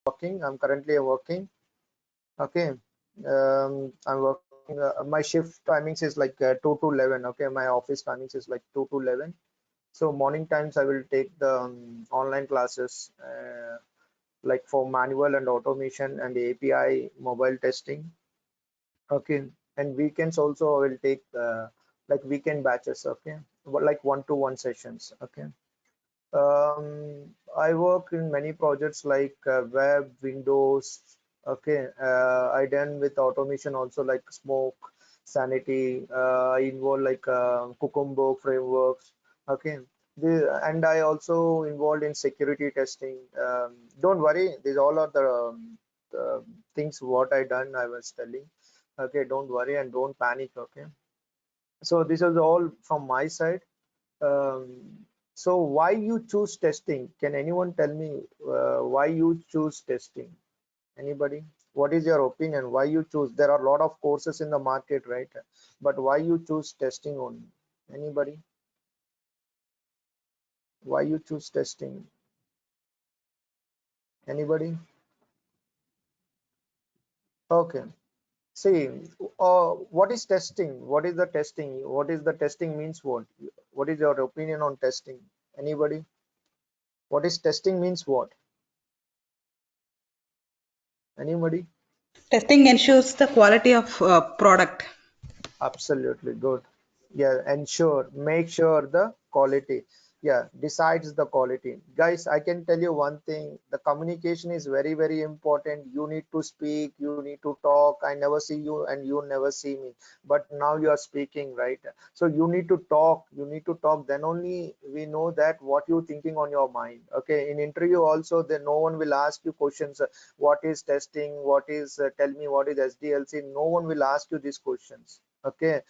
I'm currently working. Okay. I'm working. My shift timings is like 2 to 11. Okay. My office timings is like 2 to 11. So morning times I will take the online classes like for manual and automation and API mobile testing. Okay. And weekends also I will take like weekend batches. Okay. Like 1-to-1 sessions. Okay. I work in many projects like web, Windows. Okay, I done with automation also like Smoke, Sanity. I involve like Cucumber frameworks. Okay, and I also involved in security testing. Don't worry, these all are the things what I done. I was telling. Okay, don't worry and don't panic. Okay, so this is all from my side. So why you choose testing? Can anyone tell me why you choose testing? Anybody? What is your opinion? Why you choose? There are a lot of courses in the market, right? But why you choose testing only? Anybody? Why you choose testing? Anybody? Okay. See, what is testing? What is the testing? What is the testing means what? What is your opinion on testing? Anybody? What is testing means what? Anybody? Testing ensures the quality of product. Absolutely good. Yeah, ensure, make sure the quality. Yeah, decides the quality. Guys, I can tell you one thing. The communication is very, very important. You need to speak, you need to talk. I never see you and you never see me. But now you are speaking, right? So you need to talk. You need to talk. Then only we know that what you thinking on your mind. Okay. In interview also, then no one will ask you questions. What is testing? What is tell me what is SDLC? No one will ask you these questions. Okay,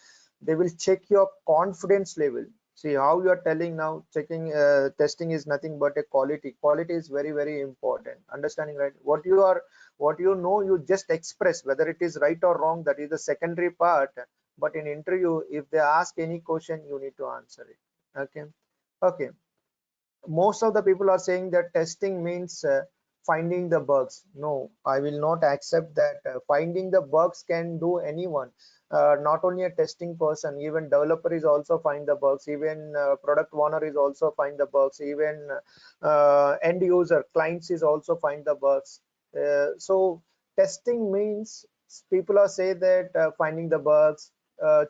they will check your confidence level. See how you are telling now, checking testing is nothing but a quality is very, very important. Understanding, right? What you know, you just express whether it is right or wrong, that is the secondary part. But in interview, if they ask any question, you need to answer it. Okay. Okay, most of the people are saying that testing means finding the bugs. No, I will not accept that. Finding the bugs can do anyone, not only a testing person. Even developer is also find the bugs, even product owner is also find the bugs, even end user clients is also find the bugs. So testing means people are say that finding the bugs,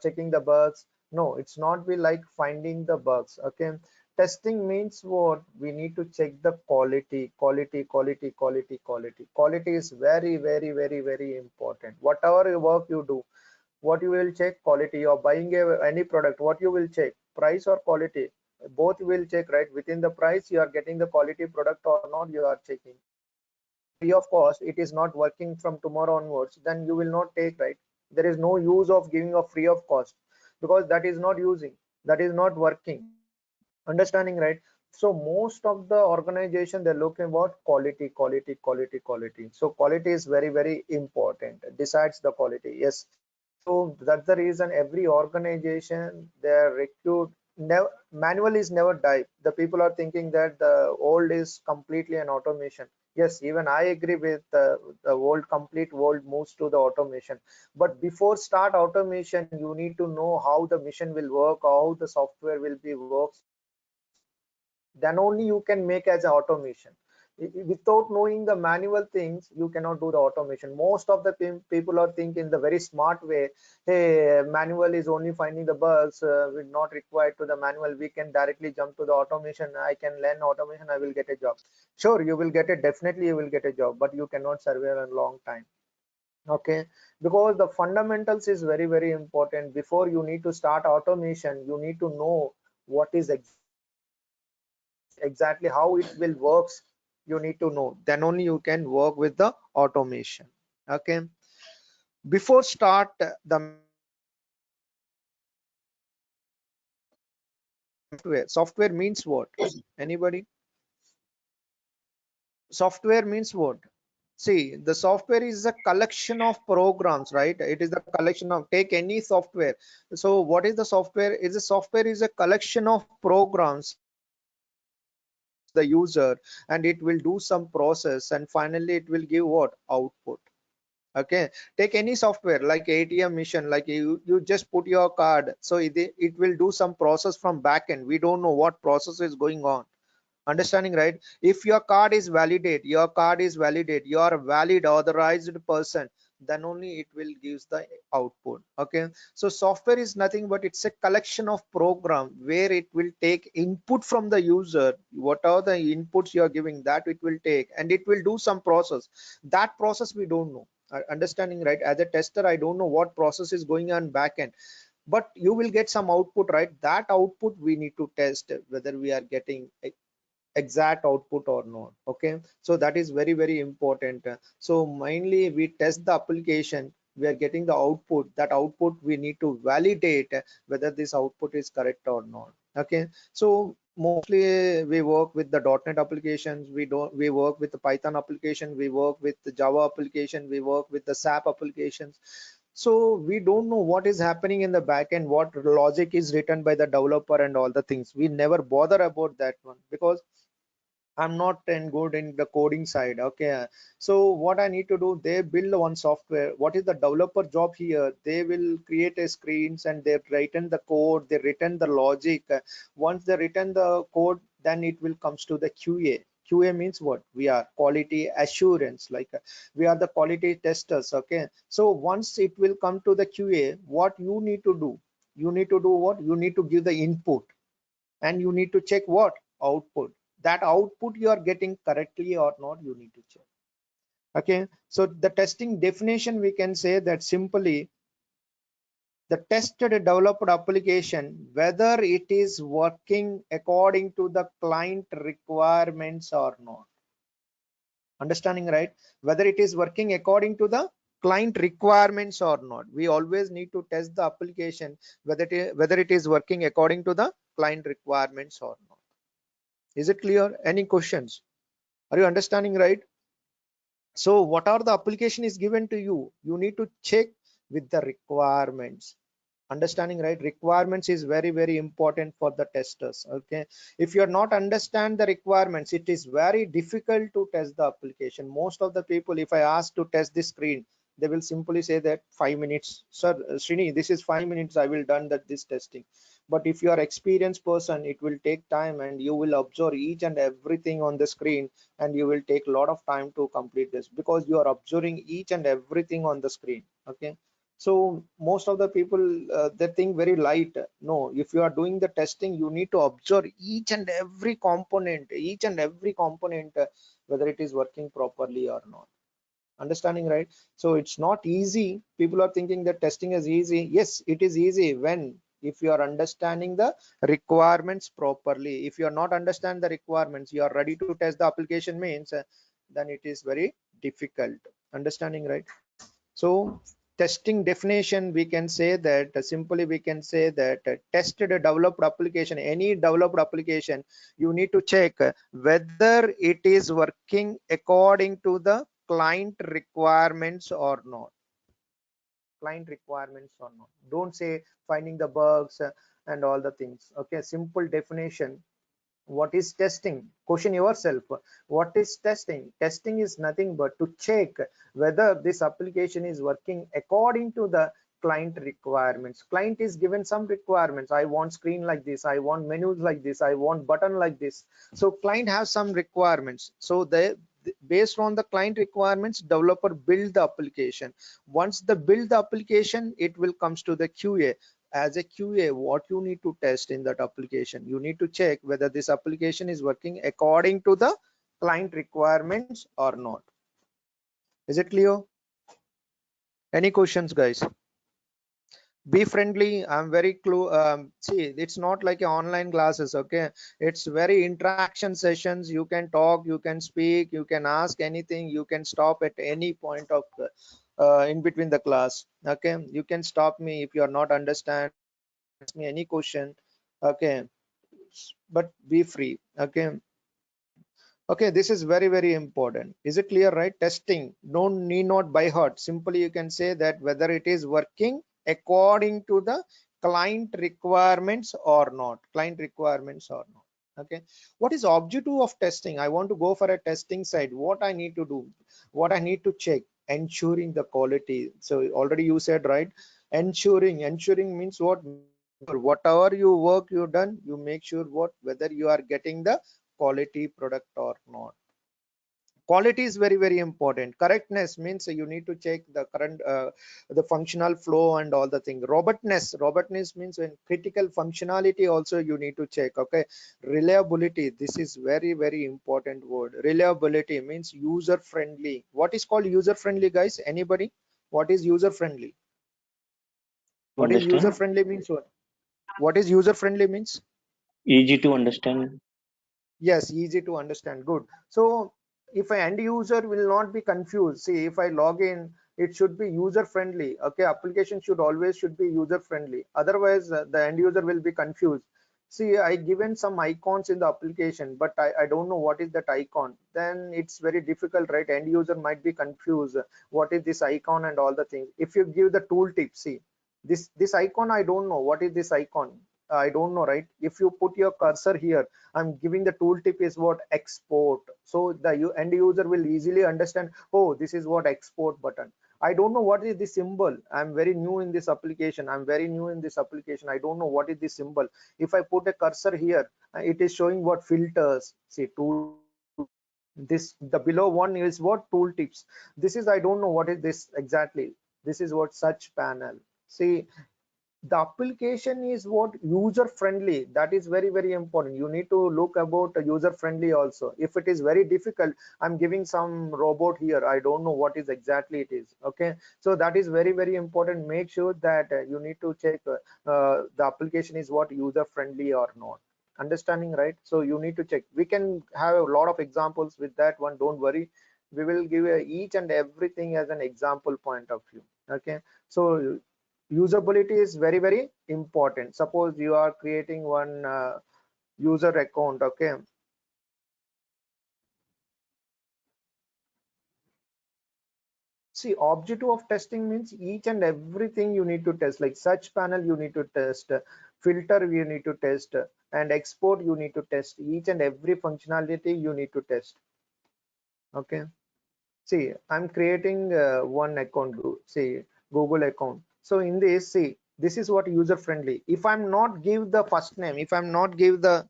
checking the bugs. No, it's not be like finding the bugs. Okay, testing means what? We need to check the quality is very, very, very, very important. Whatever work you do, what you will check? Quality. You're buying any product, what you will check? Price or quality? Both will check, right? Within the price you are getting the quality product or not, you are checking. Free of cost, it is not working from tomorrow onwards, then you will not take, right? There is no use of giving a free of cost, because that is not using, that is not working. Understanding, right? So most of the organization, they're looking about quality. So quality is very, very important. It decides the quality. Yes. So that's the reason every organization they recruit. Never, manual is never die. The people are thinking that the old is completely an automation. Yes, even I agree with the old complete world moves to the automation. But before start automation, you need to know how the mission will work, how the software will be works. Then only you can make as an automation. Without knowing the manual things, you cannot do the automation. Most of the people are thinking the very smart way. Hey, manual is only finding the bugs, we're not required to the manual, we can directly jump to the automation. I can learn automation, I will get a job. Sure, you will get it, definitely you will get a job, but you cannot survive a long time. Okay, because the fundamentals is very, very important. Before you need to start automation, you need to know what is exactly how it will works. You need to know, then only you can work with the automation. Okay, before start the software means what? Anybody? Software means what? See, the software is a collection of programs, right? It is a collection of, take any software. So what is the software? Is a software is a collection of programs the user, and it will do some process, and finally it will give what output. Okay, take any software like ATM machine, like you just put your card, so it will do some process from backend. We don't know what process is going on. Understanding, right? If your card is validate, you are a valid authorized person, then only it will gives the output. Okay, so software is nothing but it's a collection of program where it will take input from the user. What are the inputs you are giving, that it will take, and it will do some process. That process we don't know. Understanding, right? As a tester, I don't know what process is going on back end, but you will get some output, right? That output we need to test whether we are getting exact output or not. Okay, so that is very very important. So mainly we test the application, we are getting the output. That output we need to validate whether this output is correct or not. Okay, so mostly we work with the .NET applications, we work with the Python application, we work with the Java application, we work with the SAP applications. So we don't know what is happening in the back end, what logic is written by the developer and all the things. We never bother about that one because I'm not good in the coding side. Okay, so what I need to do, they build one software. What is the developer job here? They will create a screens and they written the code, they written the logic. Once they written the code, then it will comes to the QA. QA means what? We are quality assurance, like we are the quality testers. Okay, so once it will come to the QA, what you need to do? You need to do what? You need to give the input, and you need to check what? Output. That output you are getting correctly or not, you need to check. Okay, so the testing definition, we can say that simply the tested developed application, whether it is working according to the client requirements or not. Understanding, right? Whether it is working according to the client requirements or not. We always need to test the application whether it is working according to the client requirements or not. Is it clear? Any questions? Are you understanding, right? So what are the application is given to you? You need to check with the requirements. Understanding, right? Requirements is very very important for the testers. Okay, if you are not understand the requirements, it is very difficult to test the application. Most of the people, if I ask to test the screen, they will simply say that 5 minutes, sir. Srini, this is 5 minutes, I will done that this testing. But if you are experienced person, it will take time, and you will observe each and everything on the screen, and you will take a lot of time to complete this because you are observing each and everything on the screen. Okay, so most of the people, they think very light. No, if you are doing the testing, you need to observe each and every component, whether it is working properly or not. Understanding, right? So it's not easy. People are thinking that testing is easy. Yes, it is easy when if you are understanding the requirements properly. If you are not understand the requirements, you are ready to test the application means, then it is very difficult. Understanding, right? So testing definition, we can say that simply we can say that tested developed application, any developed application, you need to check whether it is working according to the client requirements or not. Client requirements or not. Don't say finding the bugs and all the things. Okay, simple definition. What is testing? Question yourself, what is testing? Testing is nothing but to check whether this application is working according to the client requirements. Client is given some requirements. I want screen like this, I want menus like this, I want button like this. So client has some requirements, so they, based on the client requirements, developer build the application. Once they build the application, it will comes to the QA. As a QA, what you need to test in that application, you need to check whether this application is working according to the client requirements or not. Is it clear? Any questions, guys? Be friendly. I'm very see, it's not like online classes. Okay, it's very interaction sessions. You can talk, you can speak, you can ask anything, you can stop at any point of in between the class. Okay, you can stop me if you are not understand, ask me any question. Okay, but be free. Okay, okay, this is very very important. Is it clear, right? Testing don't need not by heart. Simply you can say that whether it is working according to the client requirements or not. Client requirements or not. Okay, what is objective of testing? I want to go for a testing side. What I need to do, what I need to check, ensuring the quality. So already you said, right? Ensuring means what? Whatever you work you done, you make sure what, whether you are getting the quality product or not. Quality is very very important. Correctness means you need to check the current the functional flow and all the thing. Robustness means when critical functionality also you need to check. Okay, reliability, this is very very important word. Reliability means user friendly. What is called user friendly, guys? Anybody? What is user friendly? To What is user understand, friendly means? What is user friendly means? easy to understand. Yes, easy to understand. Good. So if an end user will not be confused, see, if I log in, it should be user friendly. Okay, application should always should be user friendly. Otherwise, the end user will be confused. See, I given some icons in the application, but I don't know what is that icon. Then it's very difficult, right? End user might be confused. What is this icon and all the things. If you give the tooltip, see, this icon, I don't know what is this icon. I don't know, right? If you put your cursor here, I'm giving the tooltip is what export. So the end user will easily understand, oh, this is what export button. I don't know what is this symbol. I'm very new in this application. I don't know what is this symbol. If I put a cursor here, it is showing what filters. See, tool. This the below one is what tooltips. This is I don't know what is this exactly. This is what search panel. See, the application is what user friendly. That is very very important. You need to look about user friendly also. If it is very difficult, I'm giving some robot here, I don't know what is exactly it is. Okay, so that is very very important. Make sure that you need to check the application is what user friendly or not. Understanding, right? So you need to check. We can have a lot of examples with that one, don't worry. We will give each and everything as an example point of view. Okay, so usability is very very important. Suppose you are creating one user account. Okay, see, objective of testing means each and everything you need to test, like search panel you need to test, filter you need to test, and export you need to test. Each and every functionality you need to test. Okay, see, I'm creating one account, say Google account. So in this, see, this is what user friendly. If I'm not give the first name, if I'm not give the,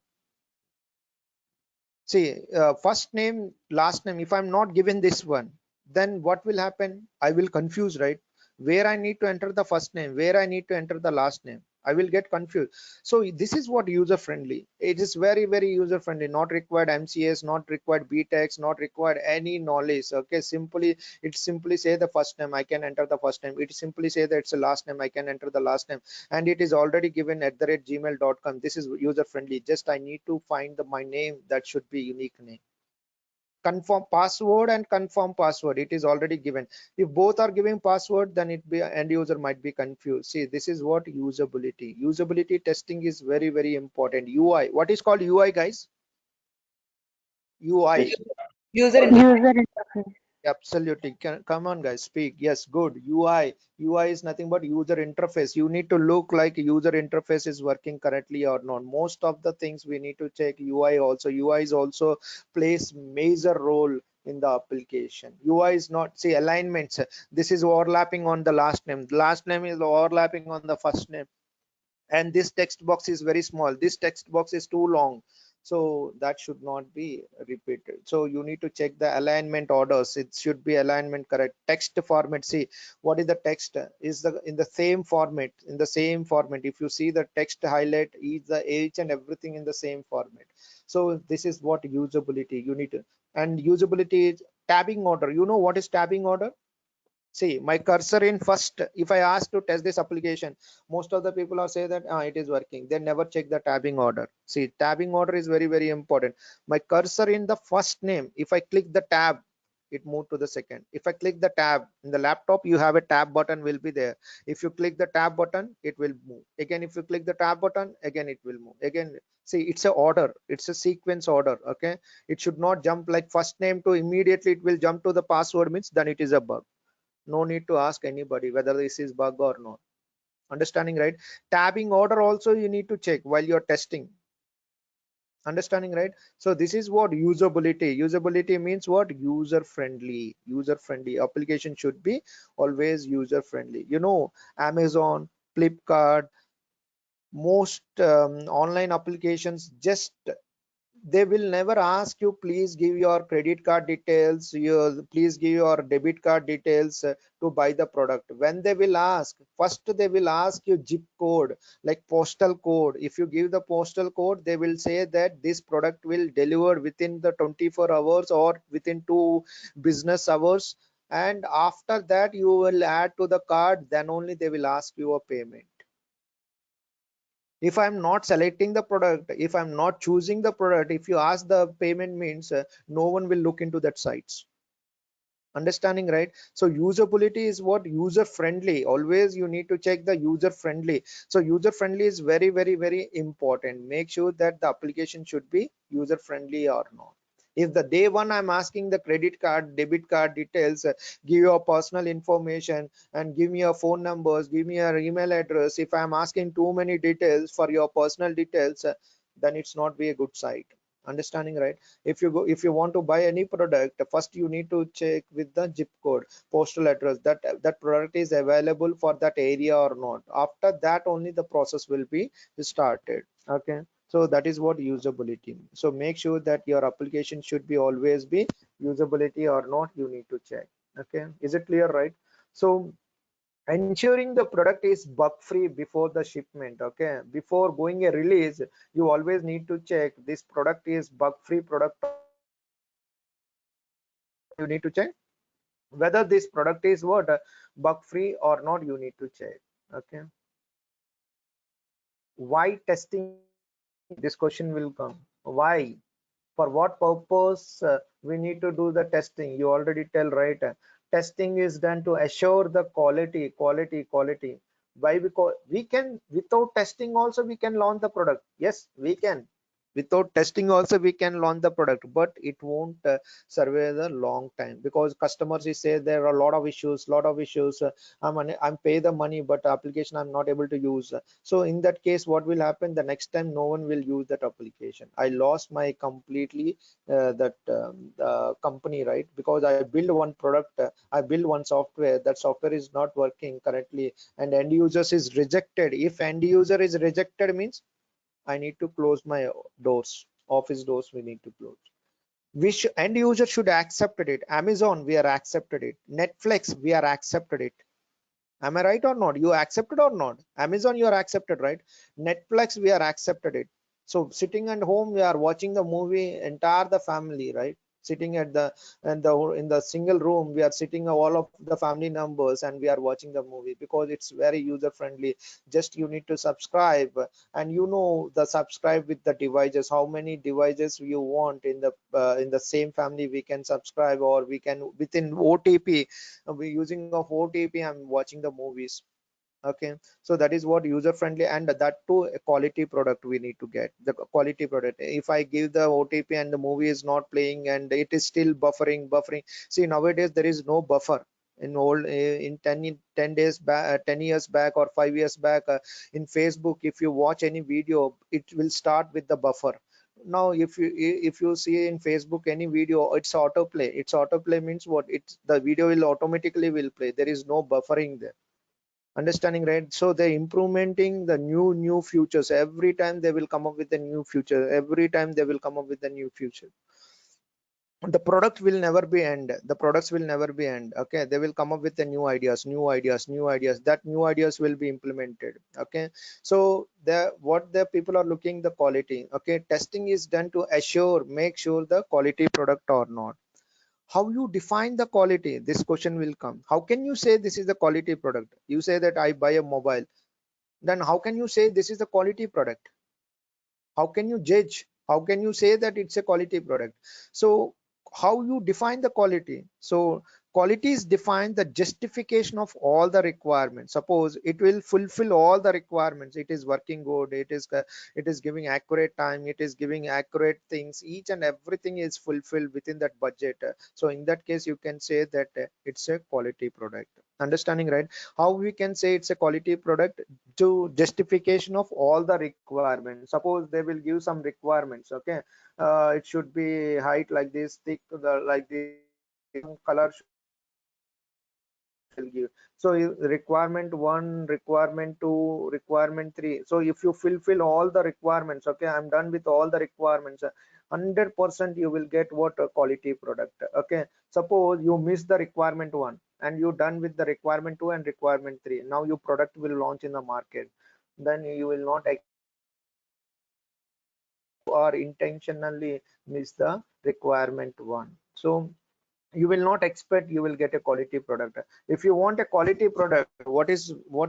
see, first name, last name, if I'm not given this one, then what will happen? I will confuse, right? Where I need to enter the first name, where I need to enter the last name. I will get confused. So this is what user friendly. It is very, very user friendly. Not required MCS, not required BTEX, not required any knowledge. Okay, simply say the first name. I can enter the first name. It simply say that it's a last name. I can enter the last name, and it is already given at the rate gmail.com. This is user friendly. Just I need to find my name, that should be unique name. Confirm password and confirm password, it is already given. If both are giving password, then it be end user might be confused. See, this is what usability testing is very very important. UI, what is called UI, guys? UI. User interface. User interface. Absolutely. Come on, guys, speak. Yes, good. UI is nothing but user interface. You need to look like user interface is working correctly or not. Most of the things we need to check UI also. UI is also plays major role in the application. UI is not, see, alignments. This is overlapping on the last name. The last name is overlapping on the first name, and this text box is very small, this text box is too long, so that should not be repeated. So you need to check the alignment orders. It should be alignment correct. Text format, see, what is the text is the in the same format, if you see the text highlight is the each and everything in the same format. So this is what usability you need to. And usability is tabbing order. You know what is tabbing order? See, my cursor in first, if I ask to test this application, most of the people are say that it is working. They never check the tabbing order. See, tabbing order is very very important. My cursor in the first name, if I click the tab, it moved to the second. If I click the tab in the laptop, you have a tab button will be there. If you click the tab button, it will move again. If you click the tab button again, it will move again. See, it's a order, it's a sequence order. Okay, it should not jump like first name to immediately it will jump to the password, means then it is a bug. No need to ask anybody whether this is bug or not. Understanding, right? Tabbing order also you need to check while you're testing. Understanding, right? So this is what usability means. What? User friendly. User friendly application should be always user friendly. Amazon, Flipkart, most online applications, just they will never ask you, please give your credit card details, please give your debit card details to buy the product. When they will ask, first they will ask you zip code, like postal code. If you give the postal code, they will say that this product will deliver within the 24 hours or within 2 business hours, and after that you will add to the card, then only they will ask you a payment. If I'm not selecting the product, if I'm not choosing the product, if you ask the payment means, no one will look into that sites. Understanding, right? So usability is what? User friendly. Always you need to check the user friendly. So user friendly is very, very, very important. Make sure that the application should be user friendly or not. If the day one I'm asking the credit card, debit card details, give your personal information and give me your phone numbers, give me your email address, if I'm asking too many details for your personal details, then it's not be a good site. Understanding, right? If you want to buy any product, first you need to check with the zip code, postal address, that product is available for that area or not. After that only the process will be started. Okay, so that is what usability. So make sure that your application should be always be usability or not, you need to check. Okay, is it clear, right? So ensuring the product is bug free before the shipment. Okay, before going a release, you always need to check this product is bug free product. You need to check whether this product is what, bug free or not, you need to check. Okay, why testing? This question will come. Why? For what purpose we need to do the testing? You already tell, right? Testing is done to assure the quality. Why? Because we can, without testing also we can launch the product. Yes, we can. Without testing also we can launch the product, but it won't survive the long time, because customers is say there are a lot of issues. I'm pay the money, but application I'm not able to use. So in that case, what will happen? The next time no one will use that application. I lost my completely that the company, right? Because I build one product, I build one software, that software is not working correctly, and end users is rejected. If end user is rejected means I need to close my doors, office doors we need to close. End user should accepted it. Amazon, we are accepted it. Netflix, we are accepted it. Am I right or not? You accepted or not? Amazon, you are accepted, right? Netflix, we are accepted it. So sitting at home, we are watching the movie, entire the family, right? Sitting at the and the in the single room, we are sitting all of the family members and we are watching the movie, because it's very user friendly. Just you need to subscribe, and the subscribe with the devices. How many devices you want in the same family we can subscribe, or we can within OTP, we using of OTP, I'm watching the movies. Okay, so that is what user friendly, and that too a quality product we need to get the quality product. If I give the OTP and the movie is not playing and it is still buffering. See, nowadays there is no buffer. In old in 10 days back, 10 years back or 5 years back, in Facebook, if you watch any video, it will start with the buffer. Now if you see in Facebook any video, it's autoplay. It's autoplay means what? It's the video will automatically will play. There is no buffering there. Understanding, right? So they're implementing the new features. Every time they will come up with a new feature. Every time they will come up with a new feature. The product will never be end. The products will never be end. Okay, they will come up with the new ideas. That new ideas will be implemented. Okay, so what the people are looking the quality. Okay, testing is done to make sure the quality product or not. How you define the quality? This question will come. How can you say this is the quality product? You say that I buy a mobile, then how can you say this is the quality product? How can you judge? How can you say that it's a quality product? So how you define the quality? So quality is defined the justification of all the requirements. Suppose it will fulfill all the requirements, it is working good, it is giving accurate time, it is giving accurate things, each and everything is fulfilled within that budget. So in that case you can say that it's a quality product. Understanding, right? How we can say it's a quality product? To justification of all the requirements. Suppose they will give some requirements, okay, it should be height like this, thick like this, color will give. So requirement 1, requirement 2, requirement 3. So if you fulfill all the requirements, okay, I'm done with all the requirements, 100% you will get what? A quality product. Okay, suppose you miss the requirement 1 and you done with the requirement 2 and requirement 3. Now your product will launch in the market, then you will not or intentionally miss the requirement 1. So you will not expect you will get a quality product. If you want a quality product, what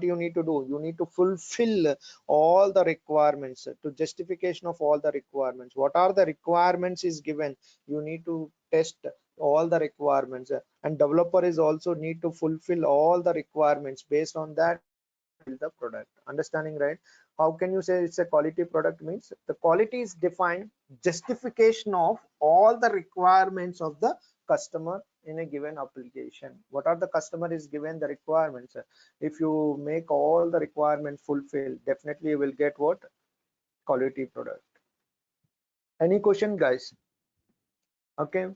you need to do? You need to fulfill all the requirements to justification of all the requirements. What are the requirements is given, you need to test all the requirements, and developer is also need to fulfill all the requirements. Based on that, build the product. Understanding, right? How can you say it's a quality product? Means the quality is defined justification of all the requirements of the customer in a given application. What are the customer is given the requirements? If you make all the requirements fulfill, definitely you will get what? Quality product. Any question, guys? Okay.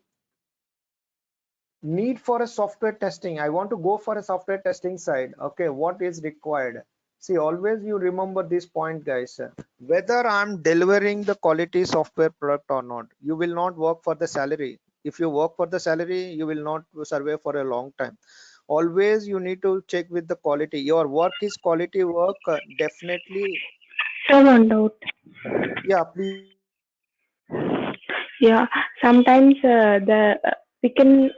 Need for a software testing. I want to go for a software testing side. Okay, what is required? See, always you remember this point, guys. Whether I'm delivering the quality software product or not, you will not work for the salary. If you work for the salary, you will not survive for a long time. Always you need to check with the quality. Your work is quality work, definitely. So one doubt. Yeah, please. Yeah, sometimes we can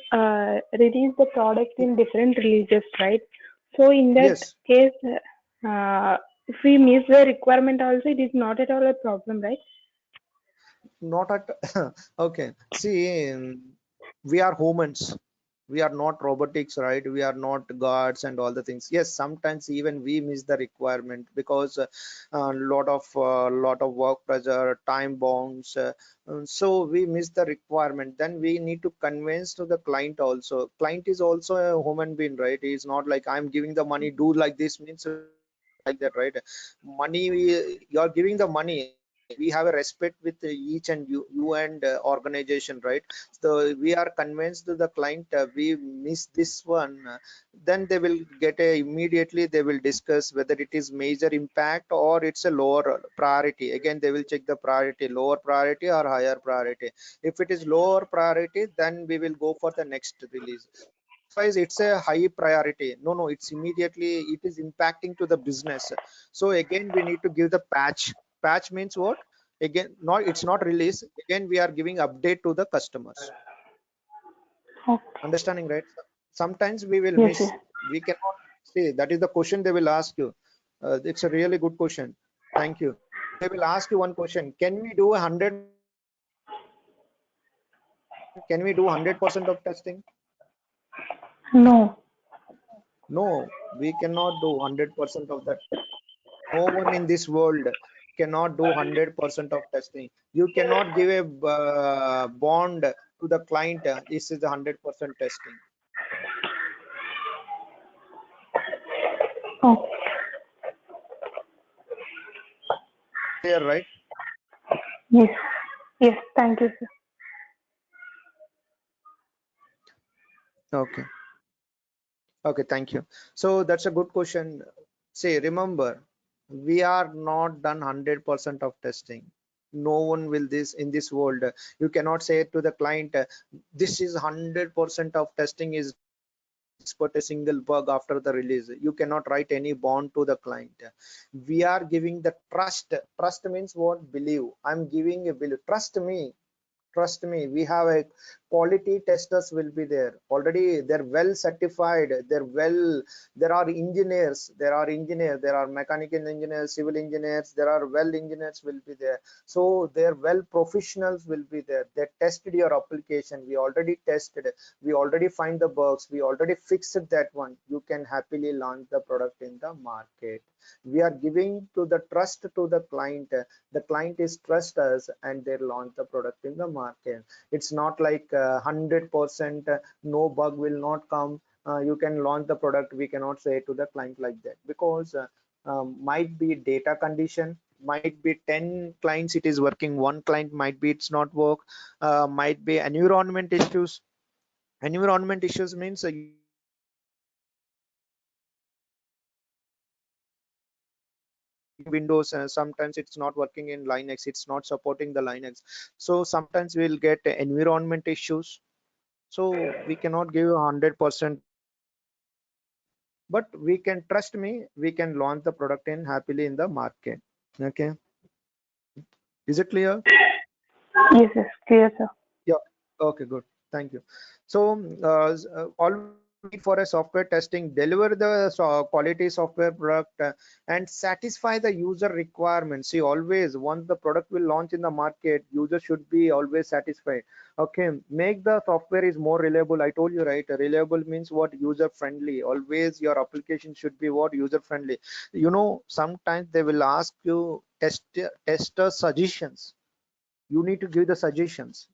release the product in different releases, right? So in that Yes. case, if we miss the requirement also, it is not at all a problem, right? Not at okay. See, we are humans, we are not robotics, right? We are not gods and all the things. Yes, sometimes even we miss the requirement because lot of work pressure, time bounds, so we miss the requirement. Then we need to convince to the client also. Client is also a human being, right? He's not like I'm giving the money, do like this, means like that, right? Money, you're giving the money, we have a respect with each and you and organization, right? So we are convinced to the client, we miss this one, then they will get a immediately they will discuss whether it is major impact or it's a lower priority. Again they will check the priority, lower priority or higher priority. If it is lower priority, then we will go for the next release. Otherwise it's a high priority, no, it's immediately it is impacting to the business. So again we need to give the patch. Patch means what? Again, not, it's not release, again we are giving update to the customers. Okay. Understanding, right? Sometimes we will Yes, miss, yes. we cannot say. That is the question they will ask you. It's a really good question. Thank you. They will ask you one question: can we do 100, can we do 100% of testing? No. No, we cannot do 100% of that. No one in this world cannot do 100% of testing. You cannot give a bond to the client, this is 100% testing. Oh, Clear, right? yes. Yes. Thank you, sir. Okay. Okay, thank you. So that's a good question. Say, remember, we are not done 100% of testing. No one will this in this world. You cannot say to the client, this is 100% of testing is expert a single bug after the release. You cannot write any bond to the client. We are giving the trust. Trust means what? Believe. I'm giving a belief. Trust me, we have a quality testers will be there already. They're well certified, there are engineers, there are mechanical engineers, civil engineers, there are well engineers will be there. So their well professionals will be there. They tested your application, we already tested, we already find the bugs, we already fixed that one. You can happily launch the product in the market. We are giving to the trust to the client. The client is trust us and they launch the product in the market. It's not like 100% no bug will not come, you can launch the product. We cannot say to the client like that, because might be data condition, might be 10 clients it is working, one client might be it's not work, might be environment issues. Environment issues means Windows, sometimes it's not working in Linux, it's not supporting the Linux. So sometimes we'll get environment issues. So we cannot give 100%, but we can, trust me, we can launch the product in happily in the market. Okay, is it clear? Yes, yes, clear, sir. Yeah. Okay, good. Thank you. So always need for a software testing, deliver the quality software product and satisfy the user requirements. See, always once the product will launch in the market, user should be always satisfied. Okay, make the software is more reliable. I told you, right? Reliable means what? User friendly. Always your application should be what? User friendly. You know, sometimes they will ask you tester suggestions. You need to give the suggestions,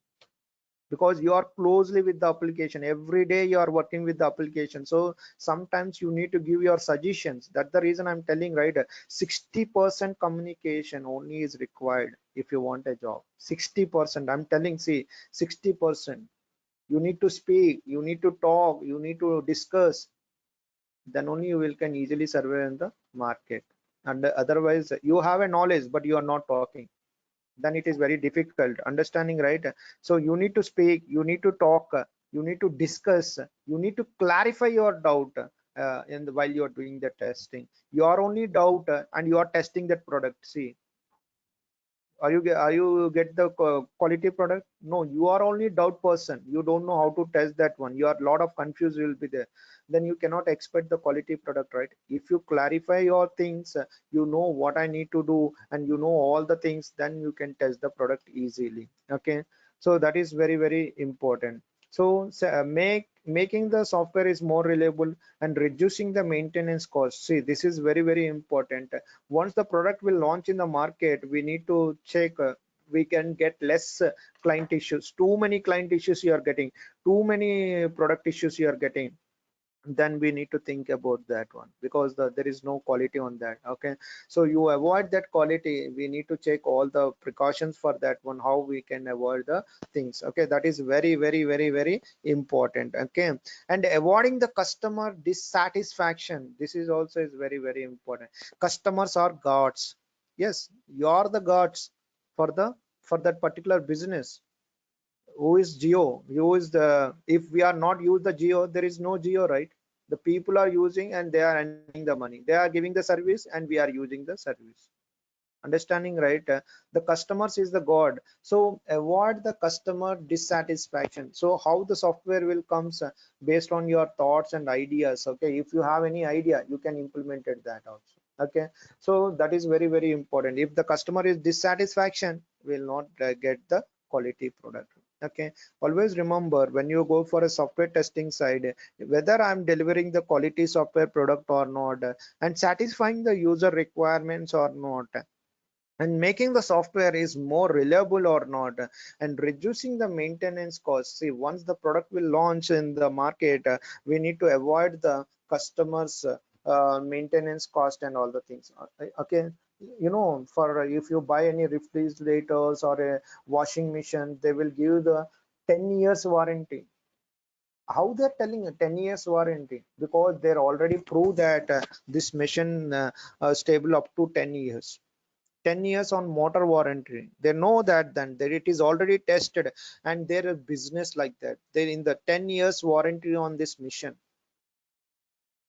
because you are closely with the application, every day you are working with the application. So sometimes you need to give your suggestions. That's the reason I'm telling, right? 60% communication only is required if you want a job. 60%, I'm telling. See, 60%, you need to speak, you need to talk, you need to discuss. Then only you will can easily survive in the market. And otherwise you have a knowledge but you are not talking, then it is very difficult understanding, right? So you need to speak, you need to talk, you need to discuss, you need to clarify your doubt while you are doing the testing. You are only doubt and you are testing that product. See, are you get the quality product? No, you are only doubt person, you don't know how to test that one, you are lot of confused will be there. Then you cannot expect the quality product, right? If you clarify your things, you know what I need to do and you know all the things, then you can test the product easily. Okay, so that is very very important. So making the software is more reliable and reducing the maintenance cost. See, this is very very important. Once the product will launch in the market, we need to check, we can get less client issues. Too many client issues you are getting, too many product issues you are getting, then we need to think about that one, because there is no quality on that. Okay, so you avoid that quality, we need to check all the precautions for that one, how we can avoid the things. Okay, that is very very very very important. Okay, and avoiding the customer dissatisfaction, this is also is very very important. Customers are gods. Yes, you are the gods for the for that particular business. Who is Geo? Who is the, if we are not use the Geo, there is no Geo, right? The people are using and they are earning the money, they are giving the service and we are using the service. Understanding, right? The customers is the god. So avoid the customer dissatisfaction. So how the software will comes based on your thoughts and ideas. Okay, if you have any idea, you can implement it that also. Okay, so that is very very important. If the customer is dissatisfaction, will not get the quality product. Okay, always remember, when you go for a software testing side, whether I'm delivering the quality software product or not, and satisfying the user requirements or not, and making the software is more reliable or not, and reducing the maintenance costs. See, once the product will launch in the market, we need to avoid the customers maintenance cost and all the things. Okay, you know, for if you buy any refrigerators or a washing machine, they will give the 10 years warranty. How they're telling a 10 years warranty? Because they're already proved that this machine stable up to 10 years. 10 years on motor warranty, they know that, then that it is already tested, and they're a business like that, they're in the 10 years warranty on this mission.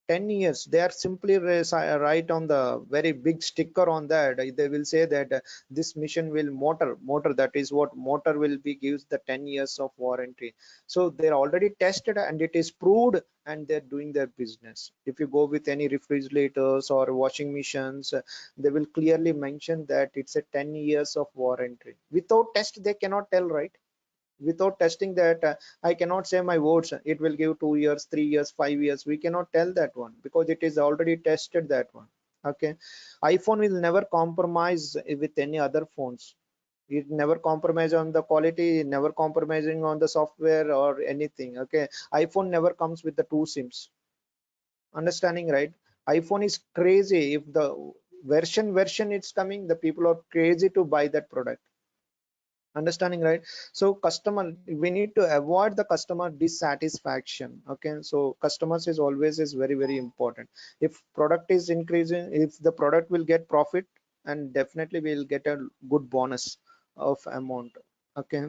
10 years. They are simply write on the very big sticker on that. They will say that this mission will motor, that is what motor will be gives the 10 years of warranty. So they're already tested and it is proved, and they're doing their business. If you go with any refrigerators or washing machines, they will clearly mention that it's a 10 years of warranty. Without test they cannot tell, right? Without testing that, I cannot say my words it will give 2 years, 3 years, 5 years. We cannot tell that one because it is already tested, that one. Okay, iPhone will never compromise with any other phones. It never compromise on the quality, never compromising on the software or anything. Okay, iPhone never comes with the two SIMs. Understanding, right? iPhone is crazy. If the version it's coming, the people are crazy to buy that product. Understanding, right? So customer, we need to avoid the customer dissatisfaction. Okay, so customers is always is very important. If product is increasing, if the product will get profit, and definitely we'll get a good bonus of amount. Okay,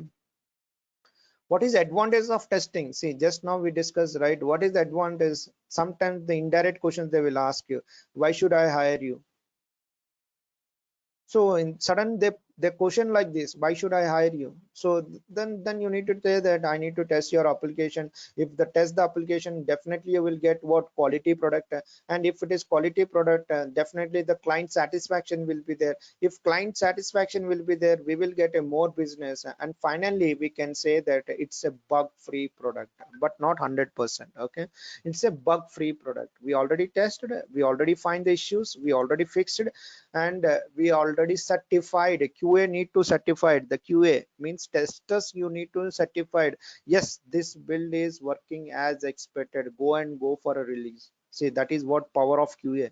what is advantage of testing? See, just now we discussed, right? What is the advantage? Sometimes the indirect questions they will ask you, why should I hire you? So in sudden they question like this, why should I hire you? So then you need to say that I need to test your application. If the test the application, definitely you will get what quality product, and if it is quality product, definitely the client satisfaction will be there. If client satisfaction will be there, we will get a more business, and finally we can say that it's a bug free product, but not 100%. Okay, it's a bug free product. We already tested it, we already find the issues, we already fixed it, and we already certified. QA need to certified. The QA means testers, you need to certified, yes, this build is working as expected, go for a release. See, that is what power of QA.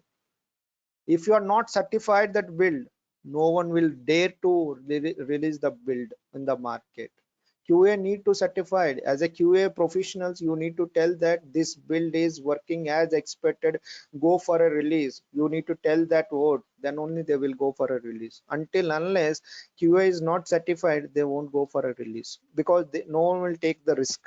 If you are not certified that build, no one will dare to release the build in the market. QA need to certified. As a QA professionals, you need to tell that this build is working as expected, go for a release. You need to tell that word, then only they will go for a release. Until unless QA is not certified, they won't go for a release, because no one will take the risk.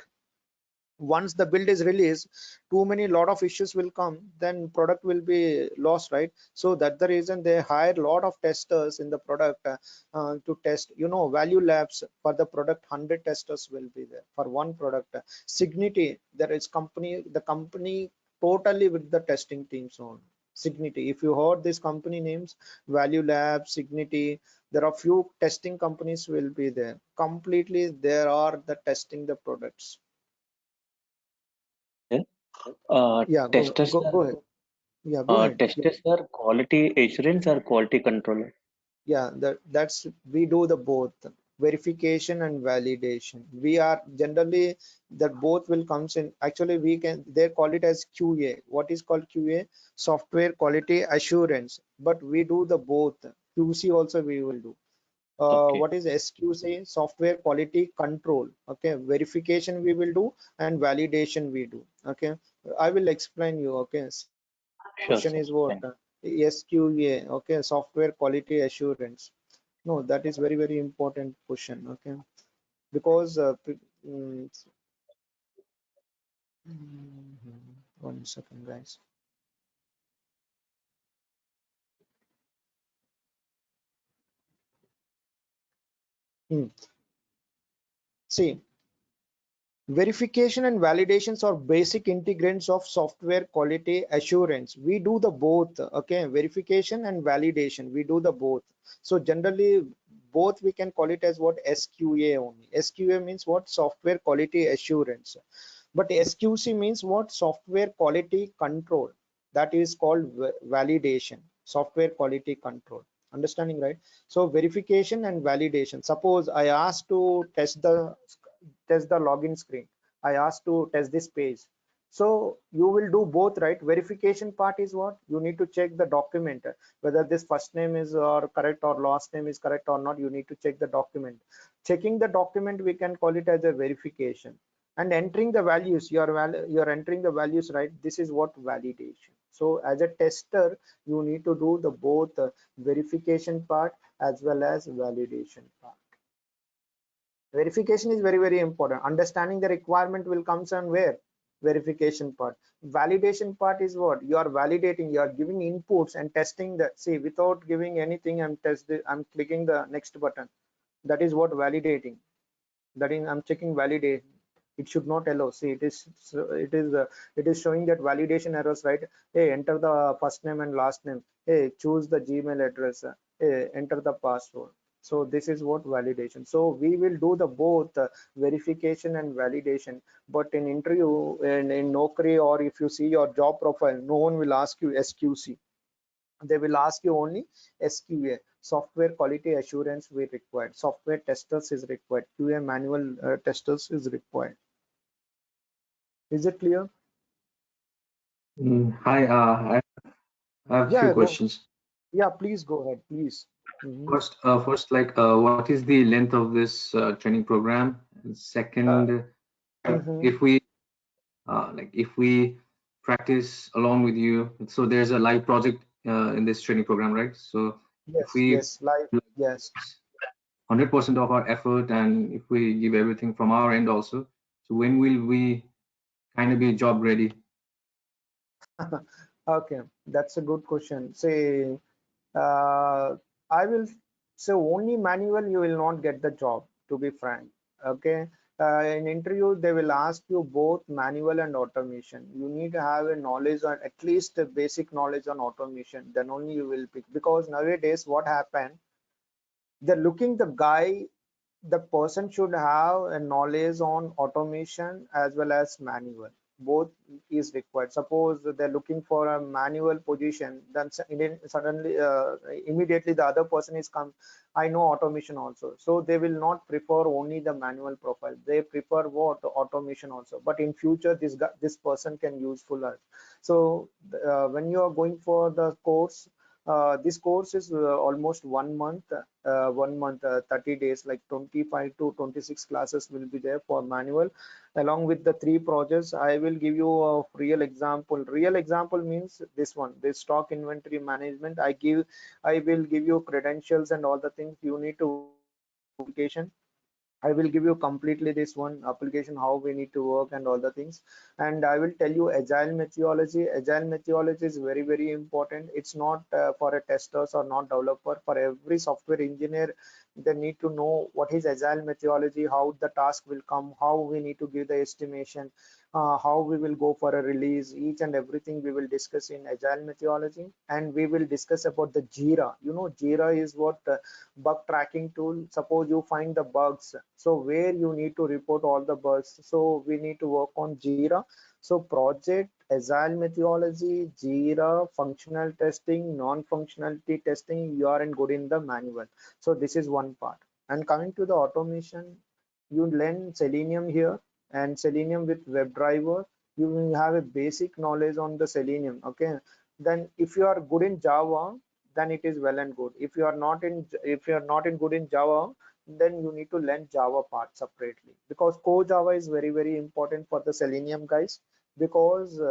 Once the build is released, too many lot of issues will come, then product will be lost, right? So that's the reason they hire a lot of testers in the product to test. Value labs for the product, 100 testers will be there for one product. Signity, there is the company totally with the testing teams on. Signity, if you heard these company names, Value Lab, Signity, there are few testing companies will be there. Completely there are the testing the products. Yeah, Testers go ahead. Yeah, go ahead. Yeah, testers are quality assurance or quality controller. yeah, that's we do the both verification and validation. We are generally that both will comes in. Actually, we can they call it as QA. What is called QA? Software quality assurance. But we do the both. QC also we will do. Okay, What is SQC? Software quality control. Okay, verification we will do, and validation we do. Okay, I will explain you. Okay, sure, question sir. is what? Thank SQA. Okay, software quality assurance. No, that is very important question. Okay, because mm, one second, guys. Hmm. See, verification and validations are basic ingredients of software quality assurance. We do the both. Okay, verification and validation, we do the both. So generally both we can call it as what? SQA only. SQA means what? Software quality assurance. But SQC means what? Software quality control. That is called validation, software quality control. Understanding, right? So verification and validation. Suppose I ask to test the login screen. I asked to test this page. So you will do both, right? Verification part is what? You need to check the document, whether this first name is or correct or last name is correct or not. You need to check the document. Checking the document, we can call it as a verification. And entering the values, you're entering the values, right? This is what? Validation. So as a tester, you need to do the both verification part as well as validation part. Verification is very important. Understanding the requirement will comes on where? verification part. Validation part is what you are validating, you are giving inputs and testing the, see, without giving anything, I'm clicking the next button. That is what validating. That is, I'm checking validation. It should not allow. See, it is showing that validation errors, right? Hey, enter the first name and last name. Hey, choose the Gmail address. Hey, enter the password. So this is what validation. So we will do the both verification and validation. But in interview, in Naukri, or if you see your job profile, no one will ask you SQC. They will ask you only SQA, software quality assurance we required, software testers is required, QA manual testers is required. Is it clear? Hi, I have a few Yeah, go. questions. Yeah, please go ahead, please. First, like, what is the length of this training program? And second, Mhm. if we if we practice along with you, so there's a live project in this training program, right? So if Yes, we yes, live, yes. 100% of our effort, and if we give everything from our end also, so when will we kind of be job ready? Okay, that's a good question. Say, I will say only manual, you will not get the job, to be frank. Okay. In interview, they will ask you both manual and automation. You need to have a knowledge on, at least a basic knowledge on automation. Then only you will pick. Because nowadays, what happened? They're looking the guy, the person should have a knowledge on automation as well as manual. Both is required. Suppose they're looking for a manual position, then suddenly immediately the other person is come, I know automation also, so they will not prefer only the manual profile, they prefer what, automation also. But in future, this person can useful us. So when you are going for the course, this course is almost 1 month, 30 days, like 25 to 26 classes will be there for manual. Along with the 3 projects, I will give you a real example. Real example means this one, this stock inventory management. I will give you credentials and all the things you need to application. I will give you completely this one application, how we need to work and all the things. And I will tell you agile methodology. Agile methodology is very, very important. It's not for a testers or not developer. For every software engineer, they need to know what is agile methodology, how the task will come, how we need to give the estimation, how we will go for a release. Each and everything we will discuss in agile methodology. And we will discuss about the Jira. You know, Jira is what bug tracking tool. Suppose you find the bugs, so where you need to report all the bugs, so we need to work on Jira. So project, agile methodology, Jira, functional testing, non-functionality testing, you are in good in the manual. So this is one part. And coming to the automation, you learn Selenium here, and Selenium with WebDriver, you will have a basic knowledge on the Selenium. Okay, then if you are good in Java, then it is well and good. If you are not in, if you are not in good in Java, then you need to learn Java part separately, because core Java is very, very important for the Selenium guys. Because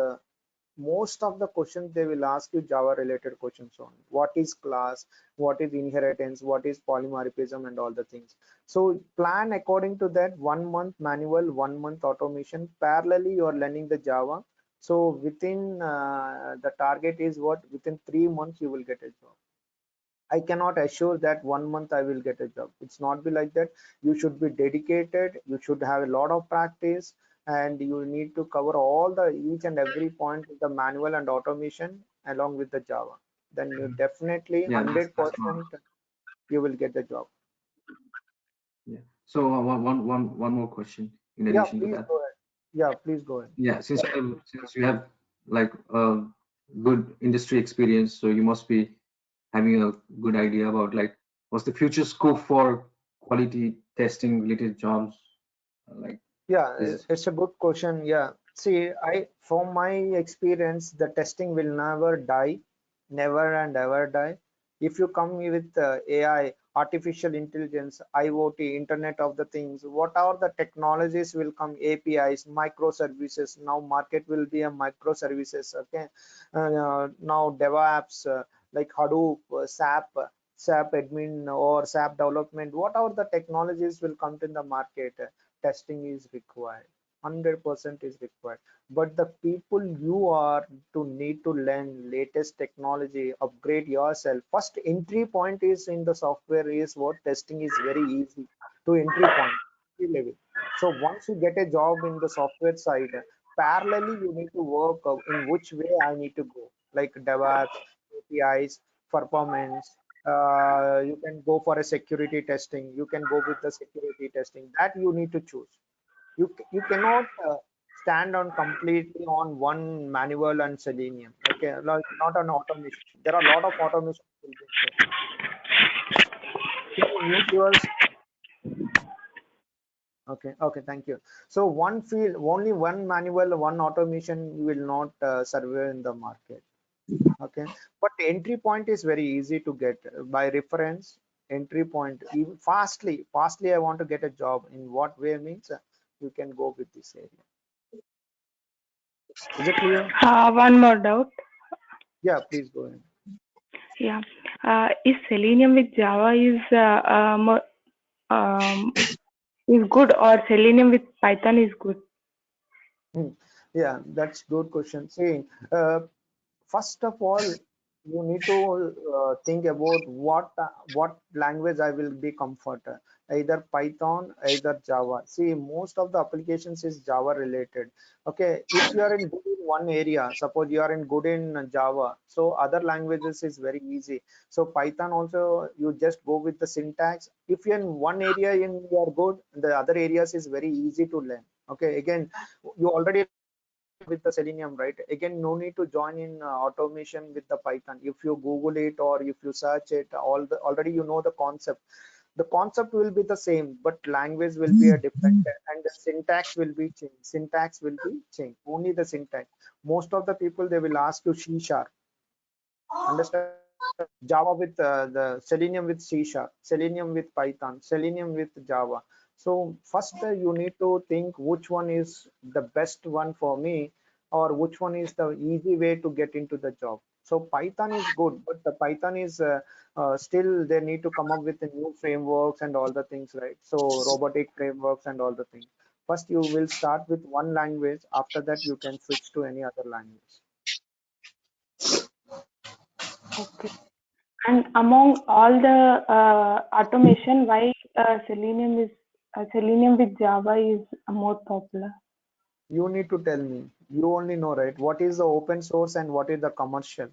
most of the questions they will ask you Java related questions on what is class, what is inheritance, what is polymorphism, and all the things. So plan according to that. 1 month manual, 1 month automation, parallelly you are learning the Java. So within the target is what, within 3 months you will get a job. I cannot assure that 1 month I will get a job. It's not be like that. You should be dedicated. You should have a lot of practice, and you need to cover all the each and every point with the manual and automation along with the Java. Then you definitely Yeah, that's 100% you will get the job. yeah. So one more question in Yeah, addition to please that. go ahead. Yeah, please go ahead. Yeah, since you have like a good industry experience, so you must be having a good idea about like what's the future scope for quality testing related jobs. Like, Yeah, is it's a good question. Yeah. See, from my experience, the testing will never die, never and ever die. If you come with AI, artificial intelligence, IoT, Internet of the Things, what are the technologies will come? APIs, microservices. Now market will be a microservices. Okay. Now DevOps, like Hadoop, SAP admin or SAP development. What are the technologies will come to the market? Testing is required. 100% is required. But the people you are to need to learn latest technology, upgrade yourself. First entry point is in the software is what testing is very easy to entry point, entry level. So once you get a job in the software side, parallelly you need to work in which way I need to go, like DevOps, APIs, performance. You can go for a security testing. You can go with the security testing. That you need to choose. You cannot stand on completely on one manual and selenium. Okay, like not an automation. There are a lot of automation will be there. Can you mute yours? Okay, okay, thank you. So one field, only one manual, one automation will not survive in the market. Okay, but entry point is very easy to get by reference. Entry point, even fastly I want to get a job. In what way means you can go with this area. Is it clear? One more doubt. Yeah, please go ahead. Yeah. Is Selenium with Java is good, or Selenium with Python is good? Yeah, that's good question. See, first of all, you need to think about what language I will be comfortable, either Python, either Java. See, most of the applications is Java related. Okay, if you are in good in one area, suppose you are in good in Java, so other languages is very easy. So Python also, you just go with the syntax. If you're in one area in you are good, the other areas is very easy to learn. Okay, again, you already with the Selenium, right? Again, no need to join in automation with the Python. If you Google it or if you search it, already you know the concept. The concept will be the same, but language will be a different, and the syntax will be changed. Syntax will be changed. Only the syntax. Most of the people they will ask you C sharp. Understand? Java with the Selenium with C sharp, Selenium with Python, Selenium with Java. So first you need to think which one is the best one for me, or which one is the easy way to get into the job. So Python is good, but the Python is still they need to come up with the new frameworks and all the things, right? So robotic frameworks and all the things. First you will start with one language. After that you can switch to any other language. Okay. And among all the automation, why Selenium with Java is more popular? You need to tell me. You only know, right? What is the open source and what is the commercial?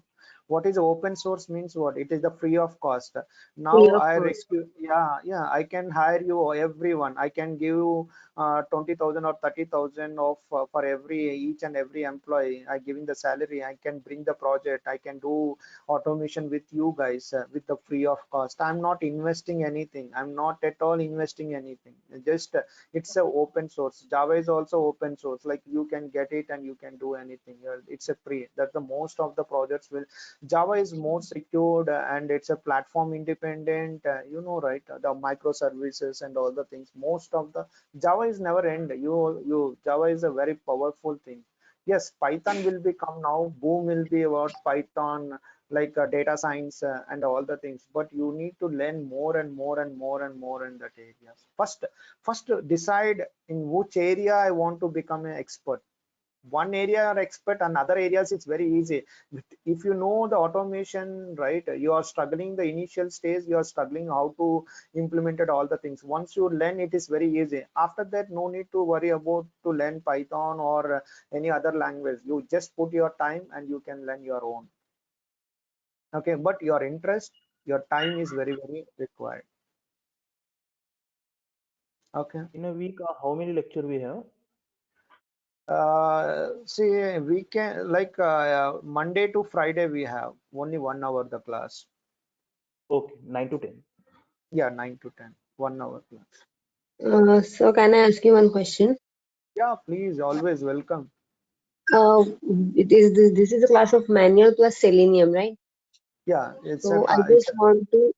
What is open source means what? It is the free of cost. Free Now of I cost. rescue, yeah, I can hire you everyone. I can give you 20,000 or 30,000 of for every each and every employee. I giving the salary. I can bring the project. I can do automation with you guys with the free of cost. I'm not investing anything. I'm not at all investing anything. Just it's a open source. Java is also open source, like you can get it and you can do anything. It's a free. That the most of the projects will. Java is more secured and it's a platform independent, you know, right? The microservices and all the things. Most of the Java is never end. You Java is a very powerful thing. Yes, Python will become now. Boom will be about Python, like data science and all the things. But you need to learn more and more and more and more in that areas. First decide in which area I want to become an expert. One area or expert and other areas it's very easy. If you know the automation, right, you are struggling the initial stage, you are struggling how to implement it, all the things. Once you learn, it is very easy. After that, no need to worry about to learn Python or any other language. You just put your time and you can learn your own. Okay, but your interest, your time is very required. Okay. In a week, how many lecture we have? See, we can like Monday to Friday we have only 1 hour the class. Okay, 9 to 10. Yeah, 9 to 10, 1 hour class. So can I ask you one question? Yeah, please, always welcome. This is a class of manual plus Selenium, right? Yeah, it's So a I it's just want to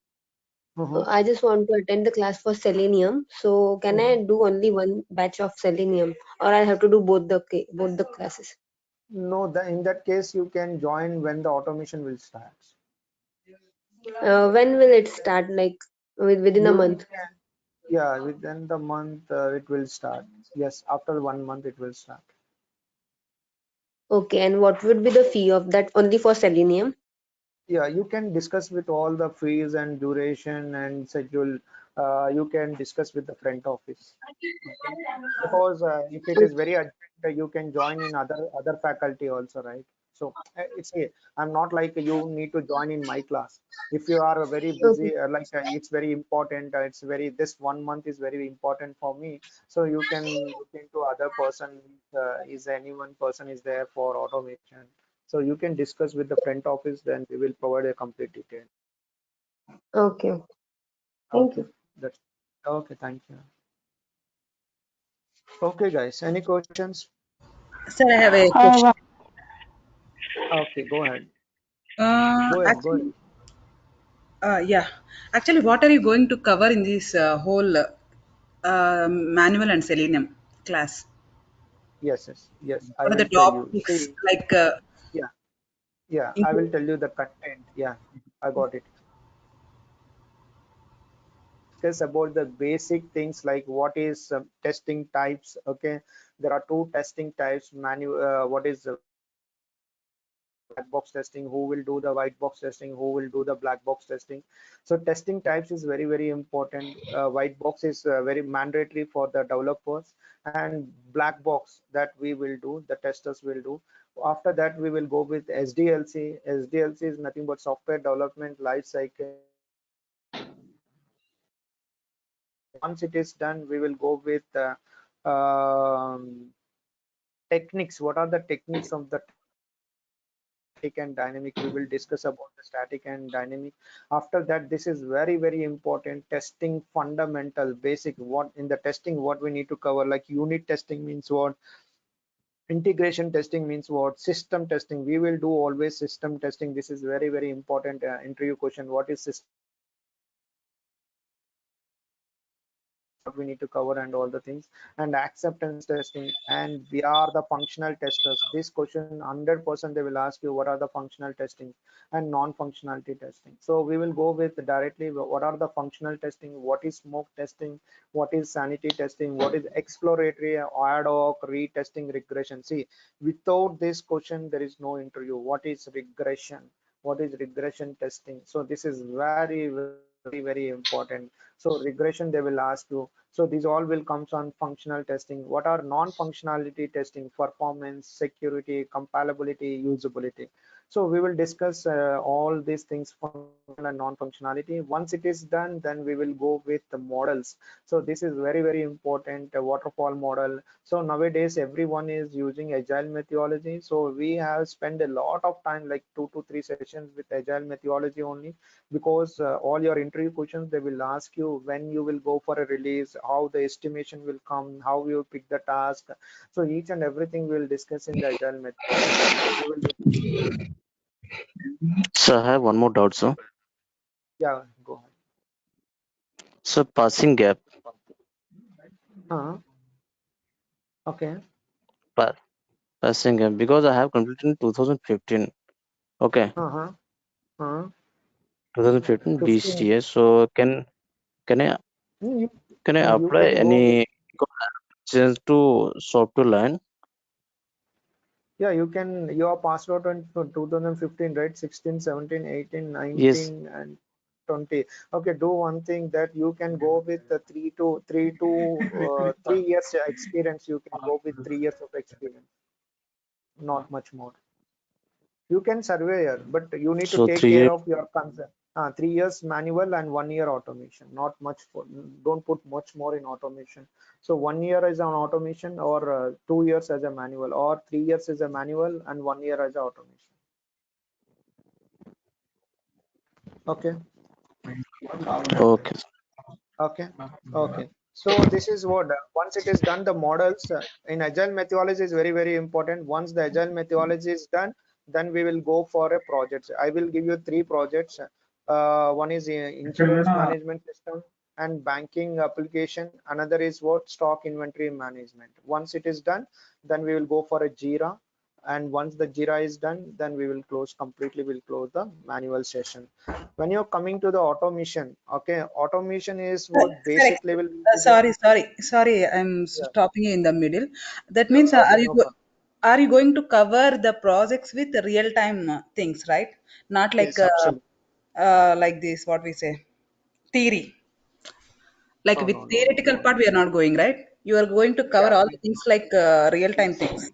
a, I just want to attend the class for Selenium. So can I do only one batch of Selenium, or I have to do both the classes? no, in that case you can join when the automation will start. When will it start? Like within a You month? Yeah, within the month it will start. Yes, after 1 month it will start. Okay, and what would be the fee of that only for Selenium? Yeah, you can discuss with all the fees and duration and schedule. You can discuss with the front office. Okay, because if it is very urgent, you can join in other faculty also, right? So it's a, I'm not like you need to join in my class. If you are very Okay. busy, it's very important. It's very, this 1 month is very important for me. So you can look into other person. Is anyone person is there for automation? So you can discuss with the front office. Then we will provide a complete detail. Okay. Thank Okay, you. that's okay. Thank you. Okay, guys. Any questions? Sir, I have a Uh, question. Okay, go ahead. Go ahead. Go ahead. Actually, yeah. Actually, what are you going to cover in this whole manual and selenium class? Yes, yes, yes. I What are the will tell you. topics See, like? yeah, yeah. I will Include, tell you the content. Yeah, I got it. Discuss about the basic things like what is testing types. Okay, there are two testing types. What is black box testing? Who will do the white box testing? Who will do the black box testing? So testing types is very very important. White box is very mandatory for the developers, and black box that we will do, the testers will do. After that we will go with SDLC. SDLC is nothing but software development life cycle. Once it is done, we will go with techniques. What are the techniques of the static and dynamic? We will discuss about the static and dynamic. After that, this is very very important, testing fundamental basic. What in the testing, what we need to cover, like unit testing means what, integration testing means what, system testing. We will do always system testing. This is very very important interview question. What is system, what we need to cover and all the things, and acceptance testing, and we are the functional testers. This question 100% they will ask you, what are the functional testing and non-functionality testing. So we will go with directly what are the functional testing, what is smoke testing, what is sanity testing, what is exploratory, ad hoc, retesting, regression. See, without this question there is no interview. What is regression, what is regression testing? So this is very very very important. So regression they will ask you. So these all will comes on functional testing. What are non-functionality testing? Performance, security, compatibility, usability. So we will discuss all these things, functional and non-functionality. Once it is done, then we will go with the models. So this is very very important, waterfall model. So nowadays everyone is using agile methodology. So we have spent a lot of time, like 2 to 3 sessions with agile methodology only, because all your interview questions they will ask you when you will go for a release, how the estimation will come, how you pick the task. So each and everything we will discuss in the agile methodology. So we will So I have one more doubt, sir. yeah, go ahead. So passing gap, Okay. pa- passing gap, because I have completed in 2015. Okay, Uh-huh. Uh-huh. 2015 15. BCA. So can I Hmm, you, can I you apply can go with, any change to software line? yeah, you can, your passed out in 2015, right? 16, 17, 18, Yes. 19 and 20. Okay, do one thing, that you can go with the 3 years experience. You can go with 3 years of experience, not much more. You can surveyor, but you need to So take three care years. of your concern. 3 years manual and 1 year automation. Not much for, don't put much more in automation. So 1 year is an automation, or 2 years as a manual, or 3 years as a manual and 1 year as a automation. Okay. Okay. Okay. Okay. So this is what, once it is done, the models in agile methodology is very very important. Once the agile methodology is done, then we will go for a project. I will give you 3 projects. One is insurance management system and banking application. Another is what, stock inventory management. Once it is done, then we will go for a Jira. and once the Jira is done, then we will close completely, we'll close the manual session. When you're coming to the automation, okay, automation is what Correct. basic level will be there. Sorry, I'm Yeah, stopping you in the middle. That yeah, means, okay, no problem. are you going to cover the projects with real-time things, right? Not Yes, absolutely. like this, what we say, theory. Like No, with no, no, no, theoretical no. part, we are not going, right? You are going to cover Yeah, all the things like real-time yes, things.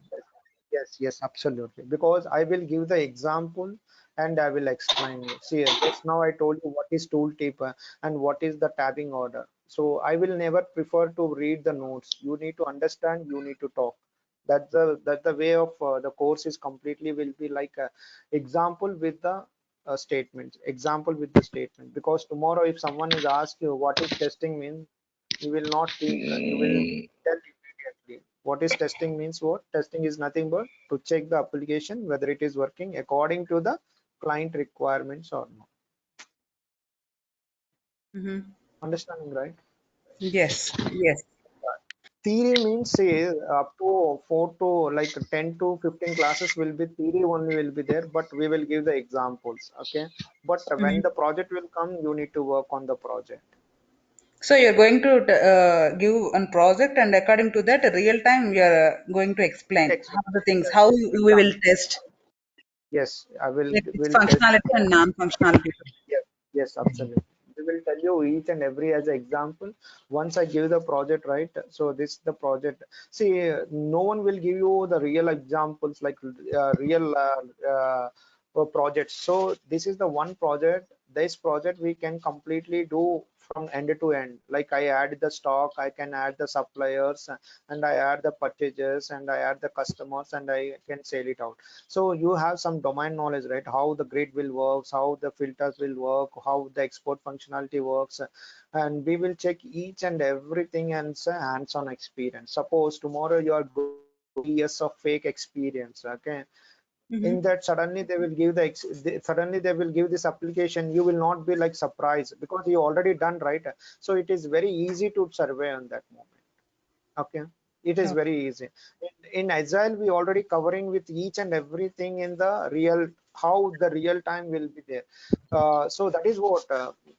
yes, yes, absolutely. Because I will give the example and I will explain you. See, just now I told you what is tooltip and what is the tabbing order. So I will never prefer to read the notes. You need to understand, you need to talk. That's the way of the course is completely will be like a example with the statements. Example with the statement. Because tomorrow if someone is asked you what is testing means, you will not think, you will tell immediately. What is testing means what? Testing is nothing but to check the application whether it is working according to the client requirements or not. Hmm. Understanding, right? Yes, yes. Theory means say up to 4 to like 10 to 15 classes will be theory only will be there, but we will give the examples. Okay. But when the project will come, you need to work on the project. So you're going to give a project, and according to that, real time, we are going to explain Ex- how the things, yes, how yes, we will example. test, Yes, I like its will test. functionality and non-functionality. Yes, yes, absolutely. We will tell you each and every as an example. Once I give the project, right? So this is the project. See, no one will give you the real examples like real projects. So this is the one project. This project we can completely do from end to end. Like I add the stock, I can add the suppliers, and I add the purchases, and I add the customers, and I can sell it out. So you have some domain knowledge, right? How the grid will works, how the filters will work, how the export functionality works, and we will check each and everything and it's a hands-on experience. Suppose tomorrow you are going years of fake experience, okay? In that suddenly they will give suddenly they will give this application, you will not be like surprised because you already done, right? So it is very easy to survey on that moment. Okay, it is very easy. In Agile, we already covering with each and everything in the real, how the real time will be there. So that is what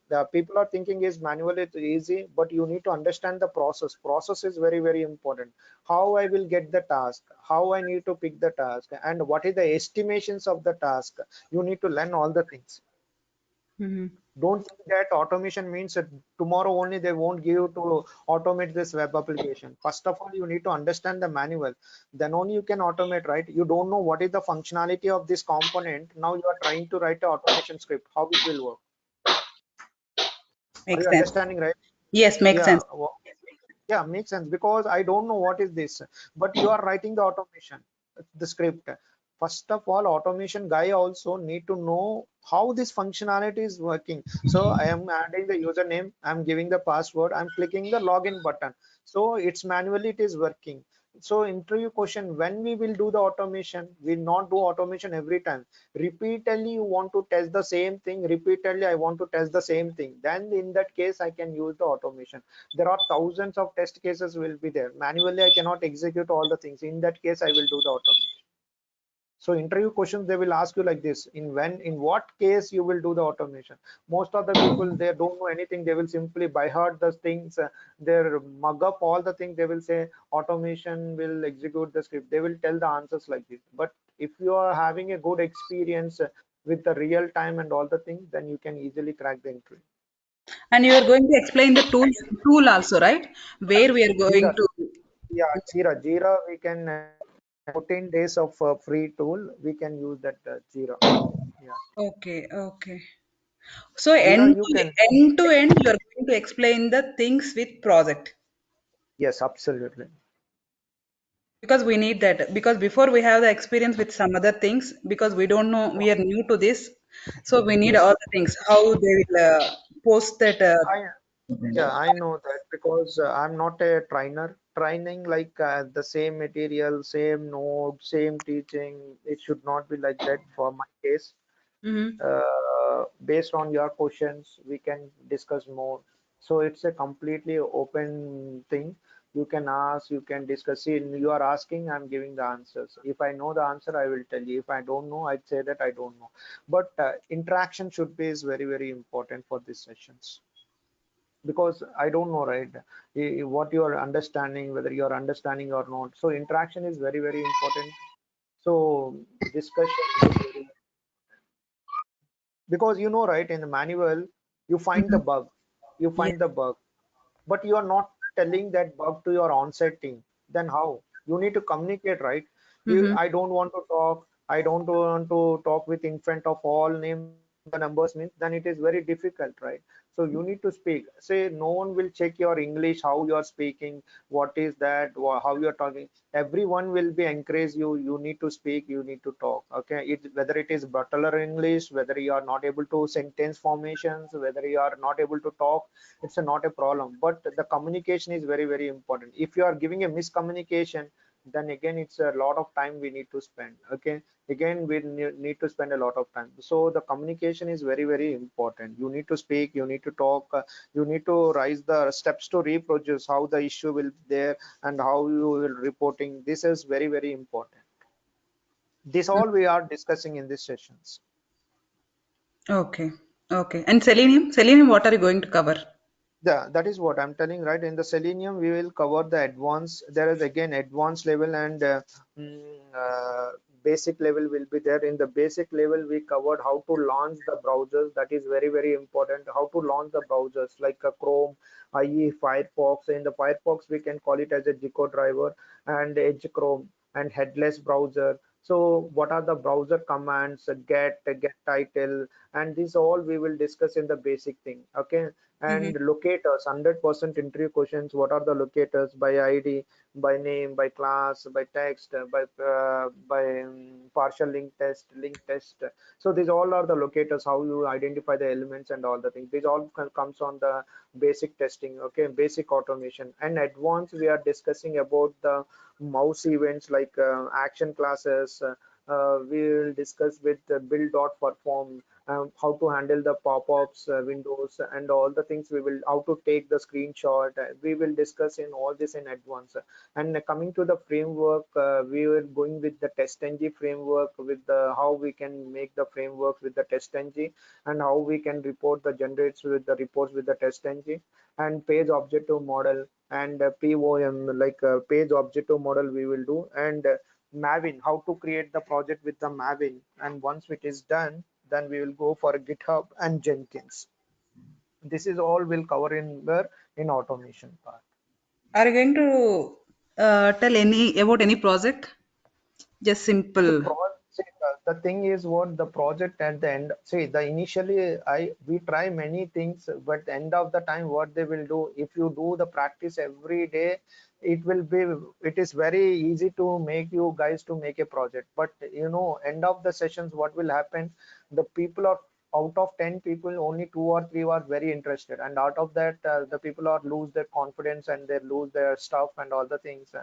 the people are thinking is manual is easy, but you need to understand the process. Process is very, very important. How I will get the task, how I need to pick the task, and what is the estimations of the task. You need to learn all the things. Mm-hmm. Don't think that automation means that tomorrow only they won't give you to automate this web application. First of all, you need to understand the manual, then only you can automate, right? You don't know what is the functionality of this component, now you are trying to write a automation script, how it will work. Are Makes you sense. understanding, right? Yes, makes Yeah, sense. yeah, makes sense because I don't know what is this, but you are writing the automation, the script. First of all, automation guy also need to know how this functionality is working. So I am adding the username, I'm giving the password, I'm clicking the login button. So it's manually it is working. So interview question, when we will do the automation, we not do automation every time. Repeatedly you want to test the same thing, repeatedly I want to test the same thing. Then in that case, I can use the automation. There are thousands of test cases will be there. Manually, I cannot execute all the things. In that case, I will do the automation. So interview questions, they will ask you like this: in what case you will do the automation? Most of the people, they don't know anything. They will simply by heart the things, they mug up all the things. They will say automation will execute the script. They will tell the answers like this. But if you are having a good experience with the real time and all the things, then you can easily crack the interview. And you are going to explain the tool also, right? Where we are Jira, going to. yeah, Jira, we can 14 days of free tool. We can use that Jira. Yeah, Okay, okay. So Jira, you can. end to end, you are going to explain the things with project. Yes, absolutely. Because we need that. Because before we have the experience with some other things, because we don't know, we are new to this. So we need all the things. How they will post that. I Yeah, I know that because I'm not a trainer. Training like the same material, same node, same teaching. It should not be like that for my case. Mhm. Based on your questions, we can discuss more. So it's a completely open thing. You can ask, you can discuss. See, you are asking, I'm giving the answers. If I know the answer, I will tell you. If I don't know, I'd say that I don't know. But interaction should be is very, very important for these sessions, because I don't know, right? What you are understanding, whether you are understanding or not. So interaction is very, very important. So discussion is very, because you know, right, in the manual, you find the Mhm. bug, you Yeah. find the bug, but you are not telling that bug to your on-site team. Then how? You need to communicate, right? Mm-hmm. I don't want to talk. I don't want to talk with in front of all name the numbers means, then it is very difficult, right? So you need to speak. Say no one will check your English, how you are speaking, what is that, how you are talking. Everyone will be encourage you. You need to speak. You need to talk. Okay, whether it is butler English, whether you are not able to sentence formations, whether you are not able to talk, it's not a problem, but the communication is very, very important. If you are giving a miscommunication, then again it's a lot of time we need to spend. Okay, again we need to spend a lot of time. So the communication is very, very important. You need to speak, you need to talk, you need to raise the steps to reproduce how the issue will be there and how you will reporting. This is very, very important. This all we are discussing in these sessions. Okay. Okay. And Selenium? Selenium, what are you going to cover? That is what I'm telling, right? In the Selenium, we will cover the advanced. There is again advanced level and mm, uh, basic level will be there. In the basic level, we covered how to launch the browsers. That is very, very important. How to launch the browsers like Chrome, IE, Firefox. In the Firefox, we can call it as a Gecko driver and Edge Chrome and headless browser. So what are the browser commands, get title, and this all we will discuss in the basic thing. Okay, Mm-hmm. and locators, 100% interview questions. What are the locators? By ID, by name, by class, by text, by partial link test. So these all are the locators, how you identify the elements and all the things. These all comes on the basic testing. Okay, basic automation. And advanced, we are discussing about the mouse events like action classes. We will discuss with build dot perform, how to handle the pop-ups, windows, and all the things. We will how to take the screenshot. We will discuss in all this in advance. And coming to the framework, we were going with the TestNG framework, with the how we can make the framework with the TestNG, and how we can report the generates with the reports with the TestNG, and page objective model and POM, like page objective model we will do, and Maven, how to create the project with the Maven. And once it is done, then we will go for GitHub and Jenkins. This is all we'll cover in the in automation part. Are you going to tell any about any project? Just The simple. the thing is what the project at the end. See, the initially we try many things, but the end of the time, what they will do, if you do the practice every day, it will be, it is very easy to make you guys to make a project. But you know, end of the sessions, what will happen? The people are out of 10 people, only 2 or 3 are very interested, and out of that, the people are lose their confidence and they lose their stuff and all the things,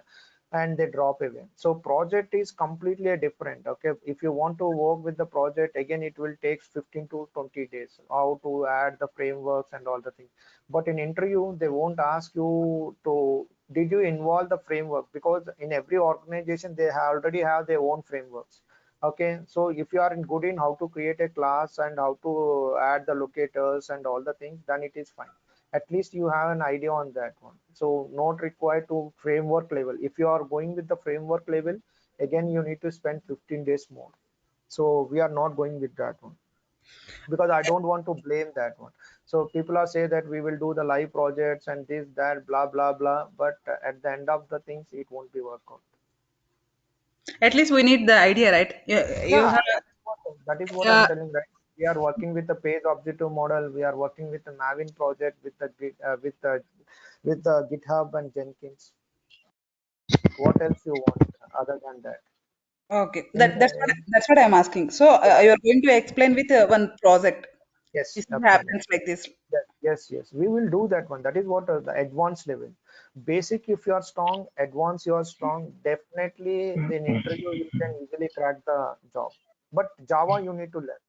and they drop away. So project is completely different. Okay, if you want to work with the project, again it will take 15 to 20 days, how to add the frameworks and all the things. But in interview, they won't ask you to did you involve the framework, because in every organization they already have their own frameworks. Okay, so if you are in good in how to create a class and how to add the locators and all the things, then it is fine. At least you have an idea on that one. So not required to framework level. If you are going with the framework level, again you need to spend 15 days more. So we are not going with that one, because I don't want to blame that one. So people are say that we will do the live projects and this that blah blah blah, but at the end of the things it won't be work out. At least we need the idea, right? You Yeah, have. that is what I'm Uh, telling, right? We are working with the page objective model. We are working with the Maven project with the with the GitHub and Jenkins. What else you want other than that? okay. In That's what I'm asking. So yeah, you're going to explain with one project. yes, This absolutely. happens like this. Yes. We will do that one. That is what the advanced level. Basic, if you are strong, advanced, you are strong. Definitely, in interview, you can easily crack the job. But Java, you need to learn.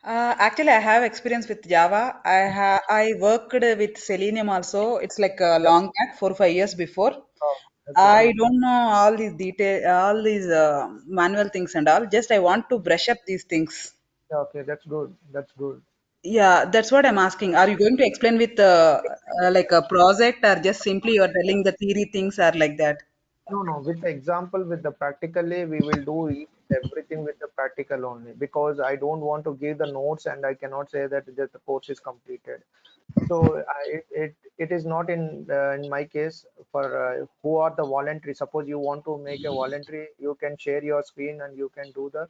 Actually, I have experience with Java. I worked with Selenium also. It's like a Yeah. long back, 4 or 5 years before. Oh, okay. I don't know all these detail, all these manual things and all. Just I want to brush up these things. Yeah, okay, that's good. That's good. Yeah, that's what I'm asking. Are you going to explain with like a project, or just simply you're telling the theory things are like that? No, no, with the example, with the practically, we will do everything with the practical only because I don't want to give the notes and I cannot say that the course is completed. So it is not in my case for who are the voluntary. Suppose you want to make a voluntary, you can share your screen and you can do the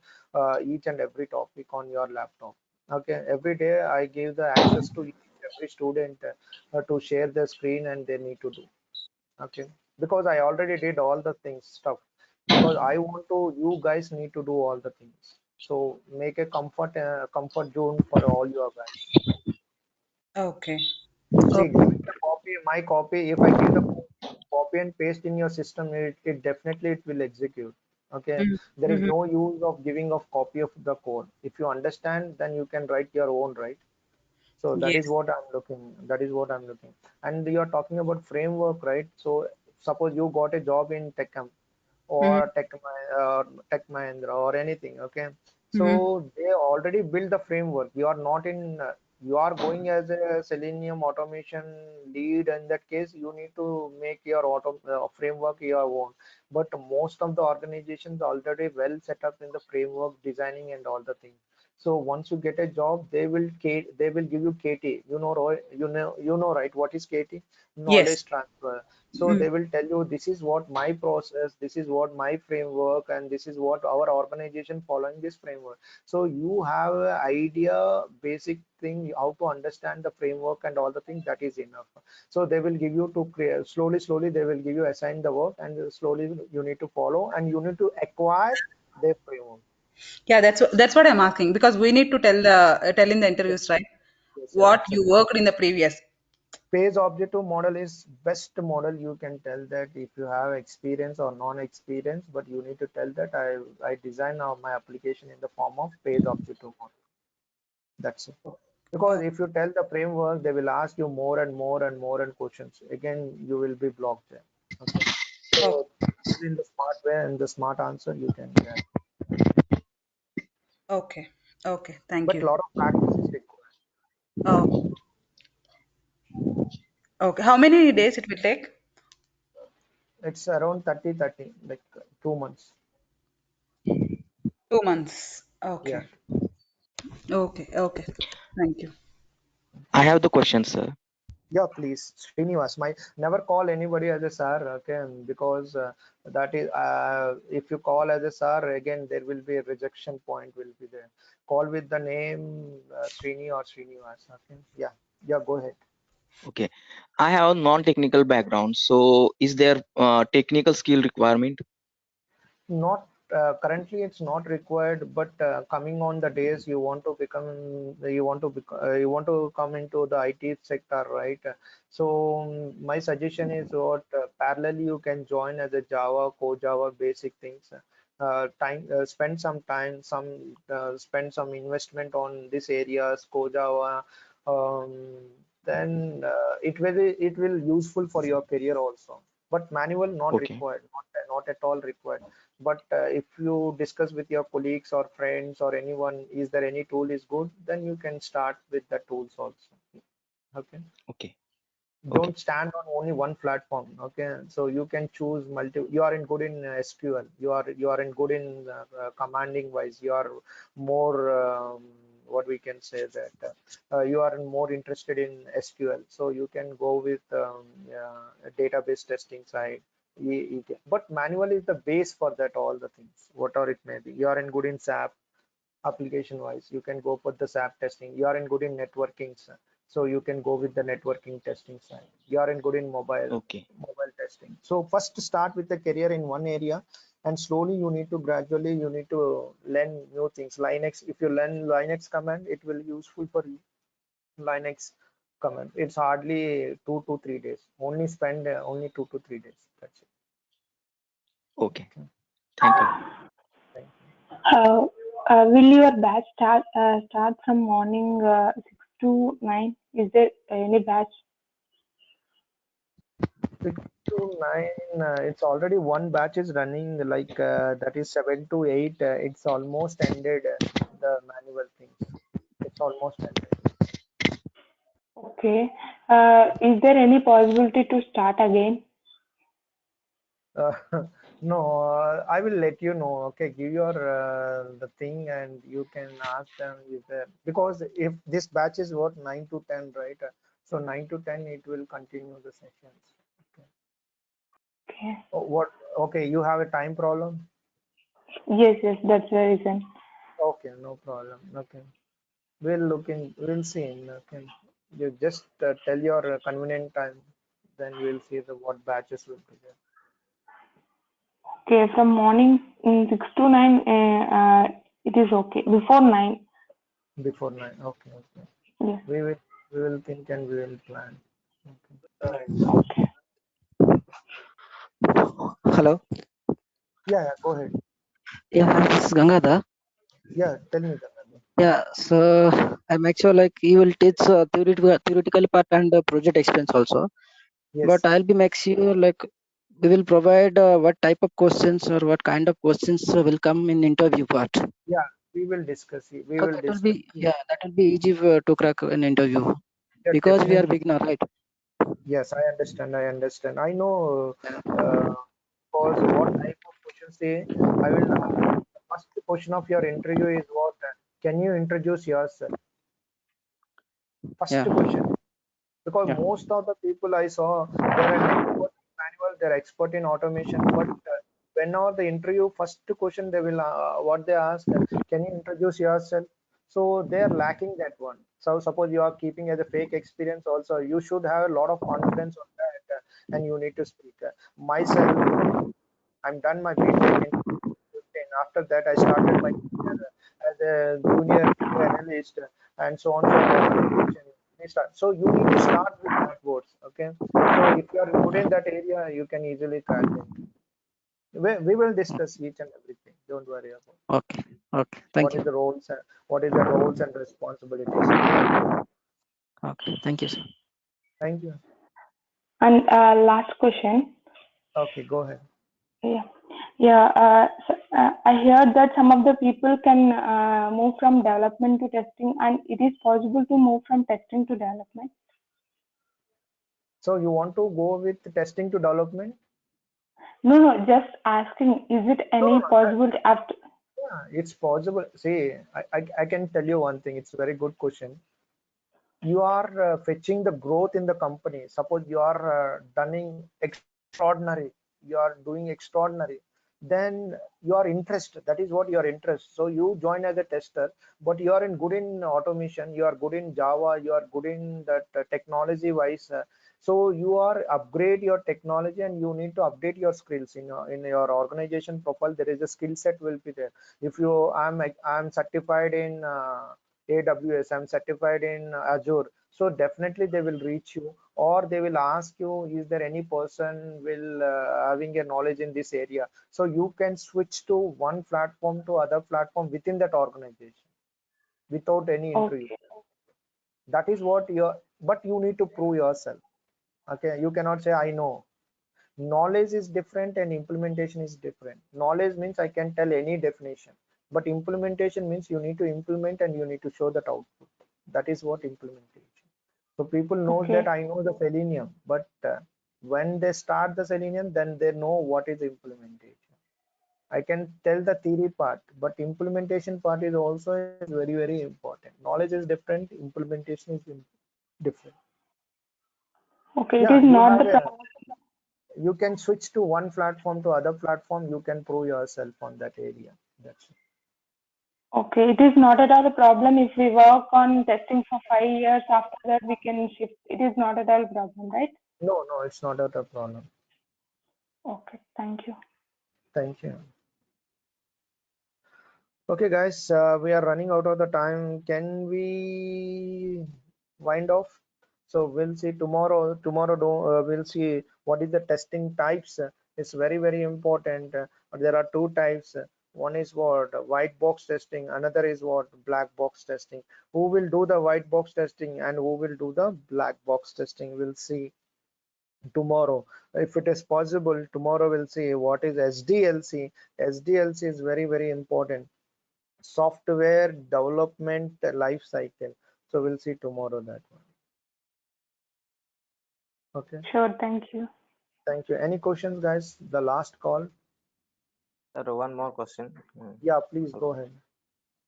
each and every topic on your laptop. Okay, every day I give the access to each every student to share the screen and they need to do. Okay, because I already did all the things stuff because I want to. You guys need to do all the things. So make a comfort zone for all your guys. Okay. See, Okay. giving the copy, my copy, if I give the copy and paste in your system, it definitely it will execute. Okay. There is Mm-hmm. no use of giving of copy of the code. If you understand, then you can write your own, right? So that is Yes. what I'm looking. That is what I'm looking. And you're talking about framework, right? So suppose you got a job in Techem Mm-hmm. or Tech Mahindra or anything. Okay, Mm-hmm. so they already built the framework. You are not in. You are going as a Selenium automation lead. In that case, you need to make your framework your own. But most of the organizations already well set up in the framework designing and all the things. So once you get a job, they will give you KT. You know right what is KT? Yes. Knowledge transfer. So Mm. they will tell you this is what my process, this is what my framework, and this is what our organization following this framework. So you have an idea, basic thing, how to understand the framework and all the things, that is enough. So they will give you to create slowly, they will give you assign the work, and slowly you need to follow and you need to acquire their framework. Yeah, that's what I'm asking because we need to tell in the Yes, interviews, right? yes, What you absolutely. worked in the previous. Phase objective model is best model. You can tell that if you have experience or non-experience, but you need to tell that I design now my application in the form of phase objective model. That's it. Because Oh, if you tell the framework, they will ask you more and more and more and questions. Again, you will be blocked there. Okay. oh, So in the smart way and the smart answer you can get. okay. Okay. Thank But you. a lot of practice is required. Oh, okay. How many days it will take? It's around 30, like 2 months. 2 months. Yeah. Okay. Okay. Okay. Thank you. I have the question, sir. Yeah, please, Srinivas. My never call anybody as a sir, okay? Because that is if you call as a sir, again there will be a rejection point will be there. Call with the name Srini or Srinivas. Okay. Yeah. Yeah. Go ahead. Okay. I have a non-technical background, so is there technical skill requirement? Not currently it's not required, but coming on the days you want to become, you want to come into the IT sector, right? So my suggestion is what parallelly you can join as a Java, Core Java basic things. Spend some time, spend some investment on this areas, Core Java. Um, then it will useful for your career also. But manual not Okay. required, not at all required. But if you discuss with your colleagues or friends or anyone, is there any tool is good, then you can start with the tools also. Okay, Okay. Okay. don't stand on only one platform. Okay, so you can choose multi. You are in good in SQL, you are in good in commanding wise, you are more what we can say that you are more interested in SQL, so you can go with database testing side. But manual is the base for that, all the things whatever it may be. You are in good in SAP application wise, you can go for the SAP testing. You are in good in networking, sir, so you can go with the networking testing side. You are in good in Okay. mobile testing. So first start with the career in one area, and slowly you need to gradually you need to learn new things. Linux, if you learn Linux command, it will useful for you. Linux command, it's hardly 2 to 3 days. Only spend only 2 to 3 days. That's it. Okay. Okay. Thank you. Thank you. Uh, will your batch start from morning 6 to 9? Is there any batch? 6 to 9, it's already one batch is running, like that is 7 to 8. It's almost ended, the manual things. It's almost ended. Okay. Is there any possibility to start again? Uh, no, I will let you know. Okay, give your the thing and you can ask them if because if this batch is what 9 to 10, right? So 9 to 10 it will continue the sessions. Okay. Okay. Oh, what? Okay, you have a time problem? Yes, that's the reason. Okay, no problem. Okay, we'll see. Okay, you just tell your convenient time, then we'll see the what batches will be there. Okay, from morning 6 to 9, it is okay. Before 9. Before 9. Okay, okay. Yes. We will think and we will plan. Okay. Okay. Hello. Yeah, go ahead. Yeah, this is Gangadhar. Yeah, tell me that. Yeah, so I'm actually like you will teach theoretical part and project experience also. Yes. But I'll be make sure like we will provide what type of questions or what kind of questions will come in interview part. Yeah, we will discuss. We Because will that will discuss. be that will be easy to crack an interview Yeah, because we are definitely. beginner, right? Yes, I understand. I understand. I know. Yeah. Because what type of questions say, I will. The first question of your interview is what? Can you introduce yourself? First Yeah. question. Because Yeah. most of the people I saw, they're an expert in manual, they're expert in automation, but whenever the interview first question they will what they ask, can you introduce yourself? So they're lacking that one. So suppose you are keeping as a fake experience also, you should have a lot of confidence on that, and you need to speak. Myself, I'm done my BTech in 2015. After that, I started my career as a junior QA analyst and so on, so forth. So you need to start with that words. Okay. So if you are good in that area, you can easily crack it. We will discuss each and everything. Don't worry about Okay. Okay. Thank what is you. the roles and what is the roles and responsibilities. Okay. Thank you, sir. Thank you. And last question. Okay, go ahead. Yeah. Yeah. I heard that some of the people can move from development to testing, and it is possible to move from testing to development. So you want to go with testing to development? No, just asking, is it No, any no, no. possibility after? Yeah, it's possible. See, I can tell you one thing. It's a very good question. You are fetching the growth in the company. Suppose you are doing extraordinary, you are doing extraordinary, then your interest, that is what your interest. So you join as a tester, but you are in good in automation, you are good in Java, you are good in that technology wise. So you are upgrade your technology and you need to update your skills in your organization profile. There is a skill set will be there. If you I'm certified in AWS, I'm certified in Azure. So definitely they will reach you or they will ask you, is there any person will having a knowledge in this area? So you can switch to one platform to other platform within that organization without any interview. Okay. That is what you're, but you need to prove yourself. Okay, you cannot say I know. Knowledge is different and implementation is different. Knowledge means I can tell any definition, but implementation means you need to implement and you need to show that output. That is what implementation. So people knows that Okay. I know the Selenium, but when they start the Selenium, then they know what is implementation. I can tell the theory part, but implementation part is also very, very important. Knowledge is different, implementation is different. Okay. It Yeah, is you not have the a, problem. you can switch to one platform to other platform. You can prove yourself on that area. That's it. Okay. It is not at all a problem if we work on testing for 5 years. After that, we can shift. It is not at all a problem, right? No, it's not a problem. Okay. Thank you. Thank you. Okay, guys, we are running out of the time. Can we wind off? So we'll see tomorrow. We'll see what is the testing types. It's very, very important. There are two types. One is what white box testing, another is what black box testing. Who will do the white box testing and who will do the black box testing? We'll see tomorrow. If it is possible, tomorrow we'll see what is SDLC. SDLC is very, very important. Software development life cycle. So we'll see tomorrow that one. Okay. Sure, thank you. Thank you. Any questions, guys? The last call. Sir, one more question. Yeah, please go ahead.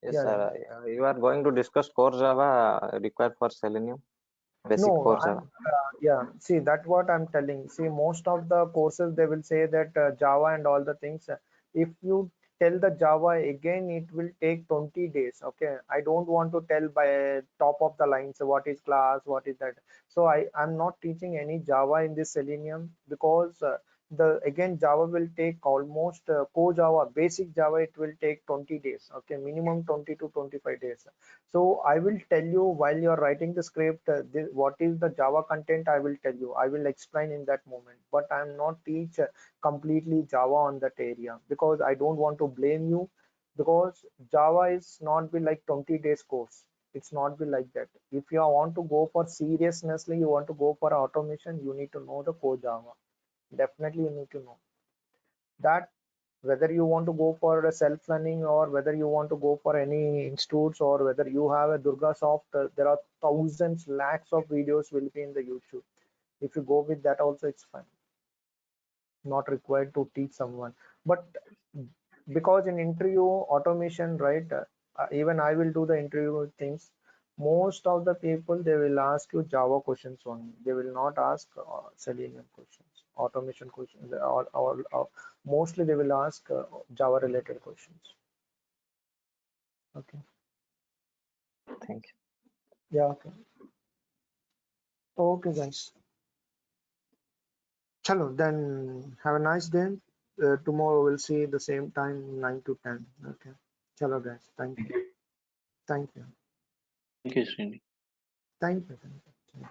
Yes, Yeah, sir. You are going to discuss core Java required for Selenium, basic no, core Java. yeah, see that what I'm telling. See, most of the courses they will say that Java and all the things. If you tell the Java again, it will take 20 days. Okay, I don't want to tell by top of the line. So what is class, what is that? So I'm not teaching any Java in this Selenium because the again Java will take almost core Java, basic Java. It will take 20 days. Okay, minimum 20 to 25 days. So I will tell you while you're writing the script, what is the Java content, I will tell you. I will explain in that moment, but I'm not teach completely Java on that area because I don't want to blame you because Java is not be like 20 days course. It's not be like that. If you want to go for seriousnessly, you want to go for automation, you need to know the core Java. Definitely you need to know that whether you want to go for a self-learning or whether you want to go for any institutes or whether you have a Durga Soft, there are thousands, lakhs of videos will be in the YouTube. If you go with that also, it's fine. Not required to teach someone. But because in interview automation, right, even I will do the interview things. Most of the people, they will ask you Java questions only. They will not ask Selenium questions, automation questions, or mostly they will ask Java related questions. Okay. Thank you. Yeah. Okay. Okay, guys. Chalo, then have a nice day. Tomorrow we'll see the same time, 9 to 10. Okay. Chalo, guys. Thank you. Thank you. Thank you, Srini. Thank you. Thank you.